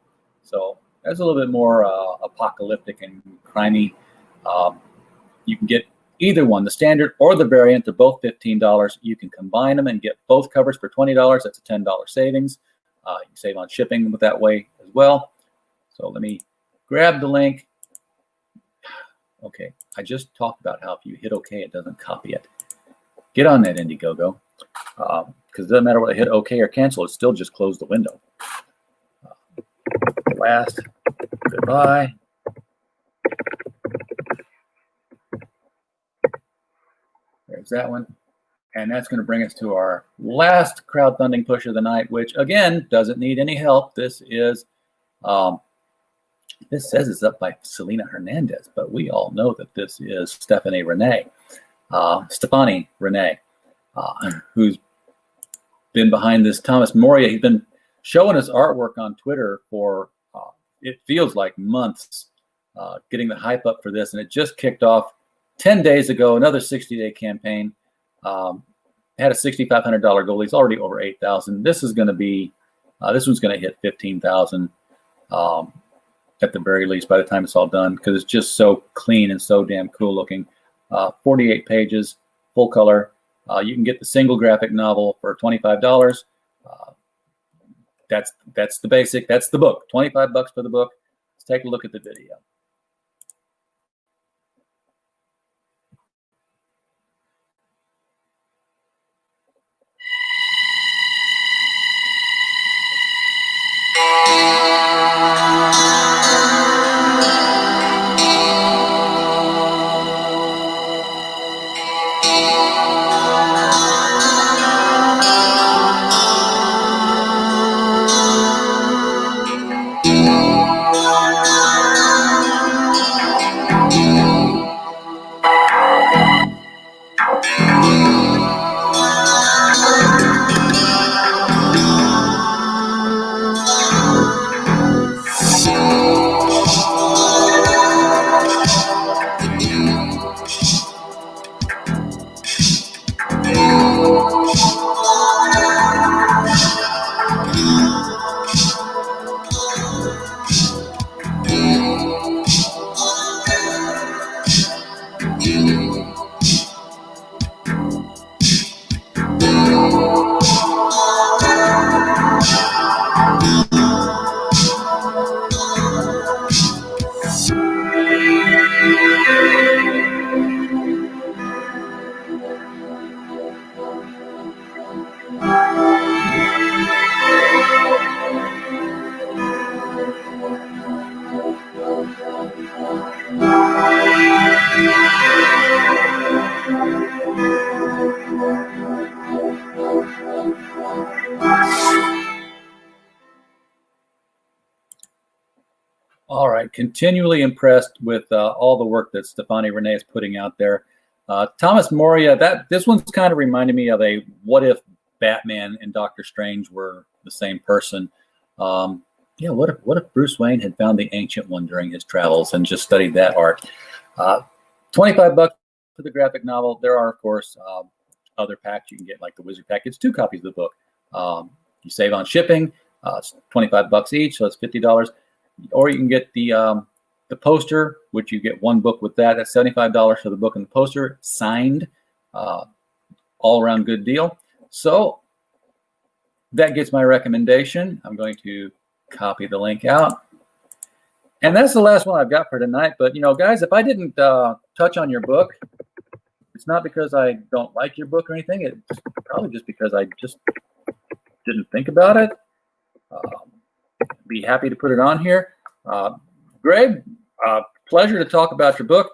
So that's a little bit more apocalyptic and crimey. You can get either one, the standard or the variant. They're both $15. You can combine them and get both covers for $20. That's a $10 savings. You can save on shipping with that way as well. So let me grab the link. Okay, I just talked about how if you hit OK, it doesn't copy it. Get on that, Indiegogo, because it doesn't matter whether I hit OK or cancel, it still just closed the window. Last goodbye. There's that one. And that's going to bring us to our last crowdfunding push of the night, which, again, doesn't need any help. This is... this says it's up by Selena Hernandez, but we all know that this is Stefanie Renee, who's been behind this. Thomas Moria, he's been showing his artwork on Twitter for, it feels like months, getting the hype up for this. And it just kicked off 10 days ago, another 60-day campaign. Had a $6,500 goal. He's already over 8,000. This is going to be, this one's going to hit 15,000. At the very least, by the time it's all done, because it's just so clean and so damn cool looking. 48 pages, full color. You can get the single graphic novel for $25. That's the basic. That's the book. $25 for the book. Let's take a look at the video. All right, continually impressed with all the work that Stefanie Renee is putting out there. Thomas Moria, this one's kind of reminding me of a what if Batman and Doctor Strange were the same person. Yeah, what if Bruce Wayne had found the Ancient One during his travels and just studied that art? $25 for the graphic novel. There are, of course, other packs you can get, like the Wizard Pack. It's 2 copies of the book. You save on shipping. It's $25 each, so it's $50. Or you can get the poster, which you get 1 book with that. That's $75 for the book and the poster, signed. All around good deal. So that gets my recommendation. I'm going to copy the link out. And that's the last one I've got for tonight. But, guys, if I didn't touch on your book, it's not because I don't like your book or anything. It's probably just because I just didn't think about it. Be happy to put it on here. Greg, pleasure to talk about your book.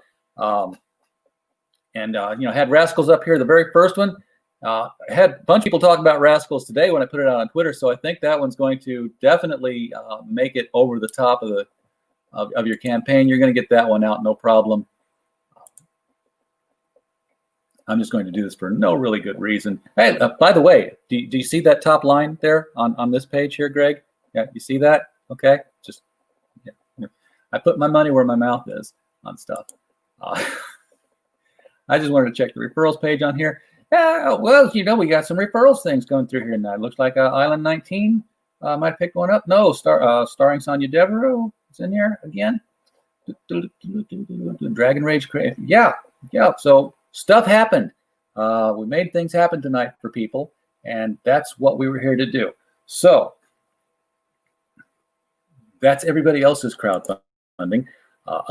Had Rascals up here, the very first one. I had a bunch of people talk about Rascals today when I put it out on Twitter, so I think that one's going to definitely make it over the top of your campaign. You're going to get that one out, no problem. I'm just going to do this for no really good reason. Hey, by the way, do you see that top line there on this page here, Greg? Yeah, you see that? Okay, just yeah. I put my money where my mouth is on stuff. I just wanted to check the referrals page on here. Yeah, well, we got some referrals things going through here now. It looks like Island 19 might pick one up. No, starring Sonia Devereaux is in here again. Dragon Rage. Yeah. So stuff happened. We made things happen tonight for people, and that's what we were here to do. So that's everybody else's crowdfunding.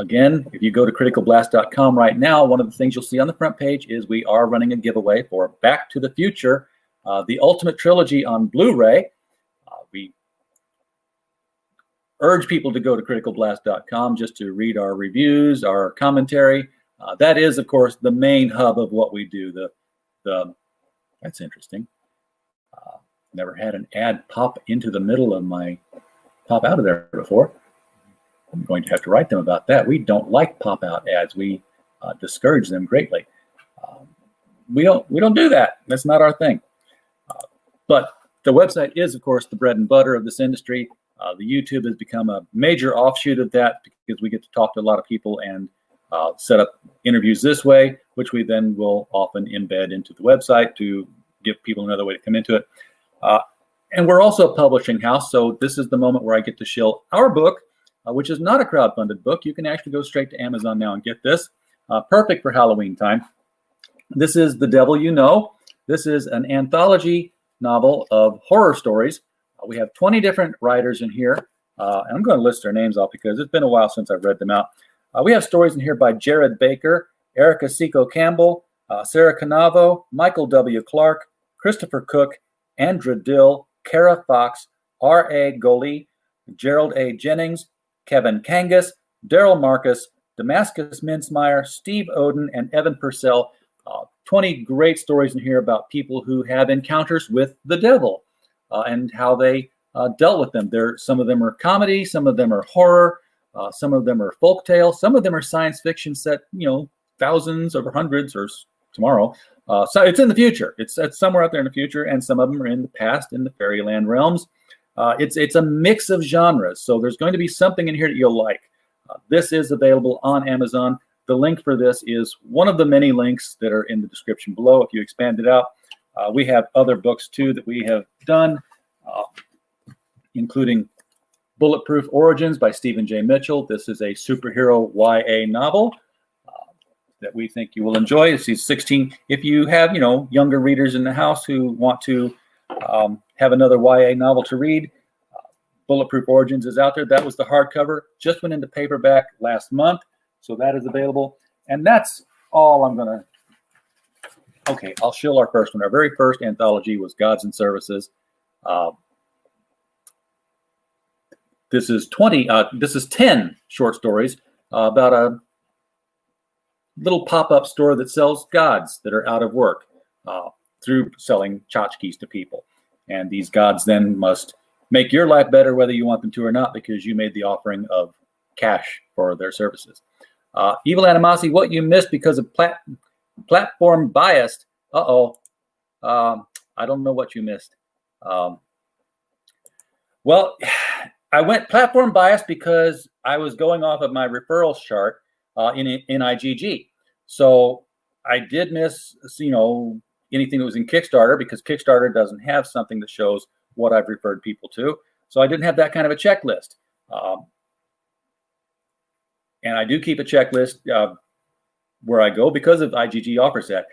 Again, if you go to criticalblast.com right now, one of the things you'll see on the front page is we are running a giveaway for Back to the Future, the Ultimate Trilogy on Blu-ray. We urge people to go to criticalblast.com just to read our reviews, our commentary. That is, of course, the main hub of what we do. That's interesting. Never had an ad pop into the middle of my pop out of there before. I'm going to have to write them about that. We don't like pop-out ads. We discourage them greatly. We don't do that. That's not our thing. But the website is, of course, the bread and butter of this industry. The YouTube has become a major offshoot of that because we get to talk to a lot of people and set up interviews this way, which we then will often embed into the website to give people another way to come into it. And we're also a publishing house, so this is the moment where I get to shill our book, which is not a crowdfunded book. You can actually go straight to Amazon now and get this. Perfect for Halloween time. This is The Devil You Know. This is an anthology novel of horror stories. We have 20 different writers in here. And I'm going to list their names off because it's been a while since I've read them out. We have stories in here by Jared Baker, Erica Seco Campbell, Sarah Canavo, Michael W. Clark, Christopher Cook, Andra Dill, Kara Fox, R.A. Goley, Gerald A. Jennings, Kevin Kangas, Daryl Marcus, Damascus Mincemeyer, Steve Oden, and Evan Purcell. 20 great stories in here about people who have encounters with the devil and how they dealt with them. Some of them are comedy, some of them are horror, some of them are folktale, some of them are science fiction set, thousands or hundreds or tomorrow. So it's in the future. It's somewhere out there in the future, and some of them are in the past in the fairyland realms. It's a mix of genres, so there's going to be something in here that you'll like. This is available on Amazon. The link for this is one of the many links that are in the description below. If you expand it out, we have other books too that we have done, including Bulletproof Origins by Stephen J. Mitchell. This is a superhero YA novel that we think you will enjoy. It's these 16. If you have, younger readers in the house who want to have another YA novel to read, Bulletproof Origins is out there. That was the hardcover. Just went into paperback last month, so that is available. And that's all I'm going to... Okay, I'll shill our first one. Our very first anthology was Gods and Services. This is 10 short stories about a little pop-up store that sells gods that are out of work through selling tchotchkes to people. And these gods then must make your life better whether you want them to or not because you made the offering of cash for their services. Evil Animosity, What You Missed Because of Platform Biased. I don't know what you missed. Well, I went platform biased because I was going off of my referrals chart in IGG. So I did miss, anything that was in Kickstarter because Kickstarter doesn't have something that shows what I've referred people to. So I didn't have that kind of a checklist. And I do keep a checklist where I go because of IGG offers that.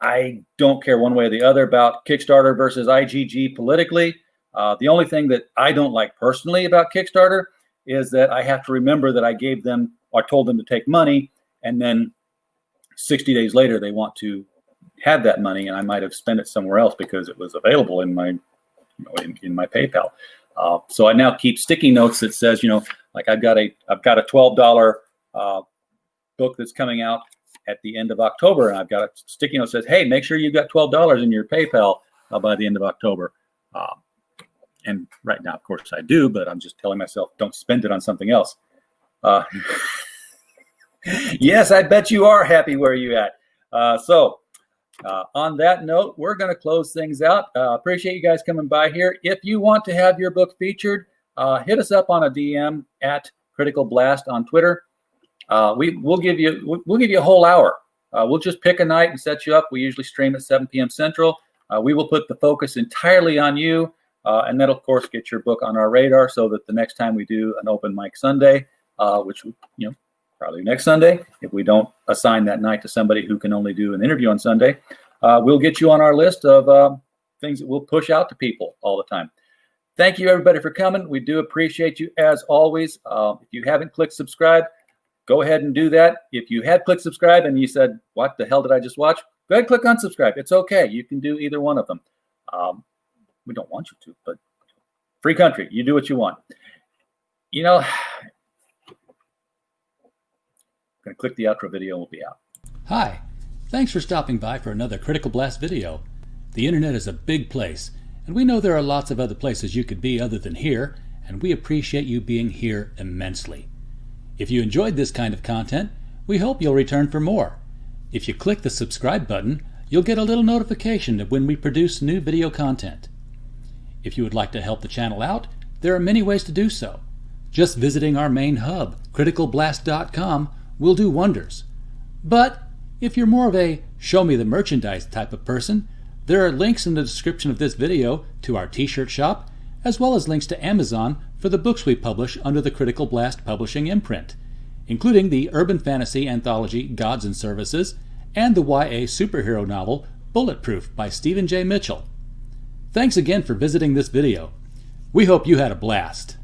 I don't care one way or the other about Kickstarter versus IGG politically. The only thing that I don't like personally about Kickstarter is that I have to remember that I gave them or told them to take money, and then 60 days later they want to have that money, and I might have spent it somewhere else because it was available in my in my PayPal. So I now keep sticky notes that says, like I've got a $12 book that's coming out at the end of October, and I've got a sticky note that says, hey, make sure you've got $12 in your PayPal by the end of October. And right now, of course, I do, but I'm just telling myself, don't spend it on something else. Yes, I bet you are happy where you at. So on that note, we're going to close things out. Appreciate you guys coming by here. If you want to have your book featured, hit us up on a DM at Critical Blast on Twitter. We'll give you a whole hour. We'll just pick a night and set you up. We usually stream at 7 p.m. Central. We will put the focus entirely on you, and that'll of course get your book on our radar, so that the next time we do an open mic Sunday, which probably next Sunday, if we don't assign that night to somebody who can only do an interview on Sunday, we'll get you on our list of things that we'll push out to people all the time. Thank you, everybody, for coming. We do appreciate you as always. If you haven't clicked subscribe, go ahead and do that. If you had clicked subscribe and you said, what the hell did I just watch? Go ahead and click unsubscribe. It's okay. You can do either one of them. We don't want you to, but free country. You do what you want. I'm going to click the outro video and we'll be out. Hi. Thanks for stopping by for another Critical Blast video. The internet is a big place, and we know there are lots of other places you could be other than here, and we appreciate you being here immensely. If you enjoyed this kind of content, we hope you'll return for more. If you click the subscribe button, you'll get a little notification of when we produce new video content. If you would like to help the channel out, there are many ways to do so. Just visiting our main hub, criticalblast.com, will do wonders. But if you're more of a show me the merchandise type of person, there are links in the description of this video to our t-shirt shop, as well as links to Amazon for the books we publish under the Critical Blast Publishing imprint, including the urban fantasy anthology Gods and Services and the YA superhero novel Bulletproof by Stephen J. Mitchell. Thanks again for visiting this video. We hope you had a blast.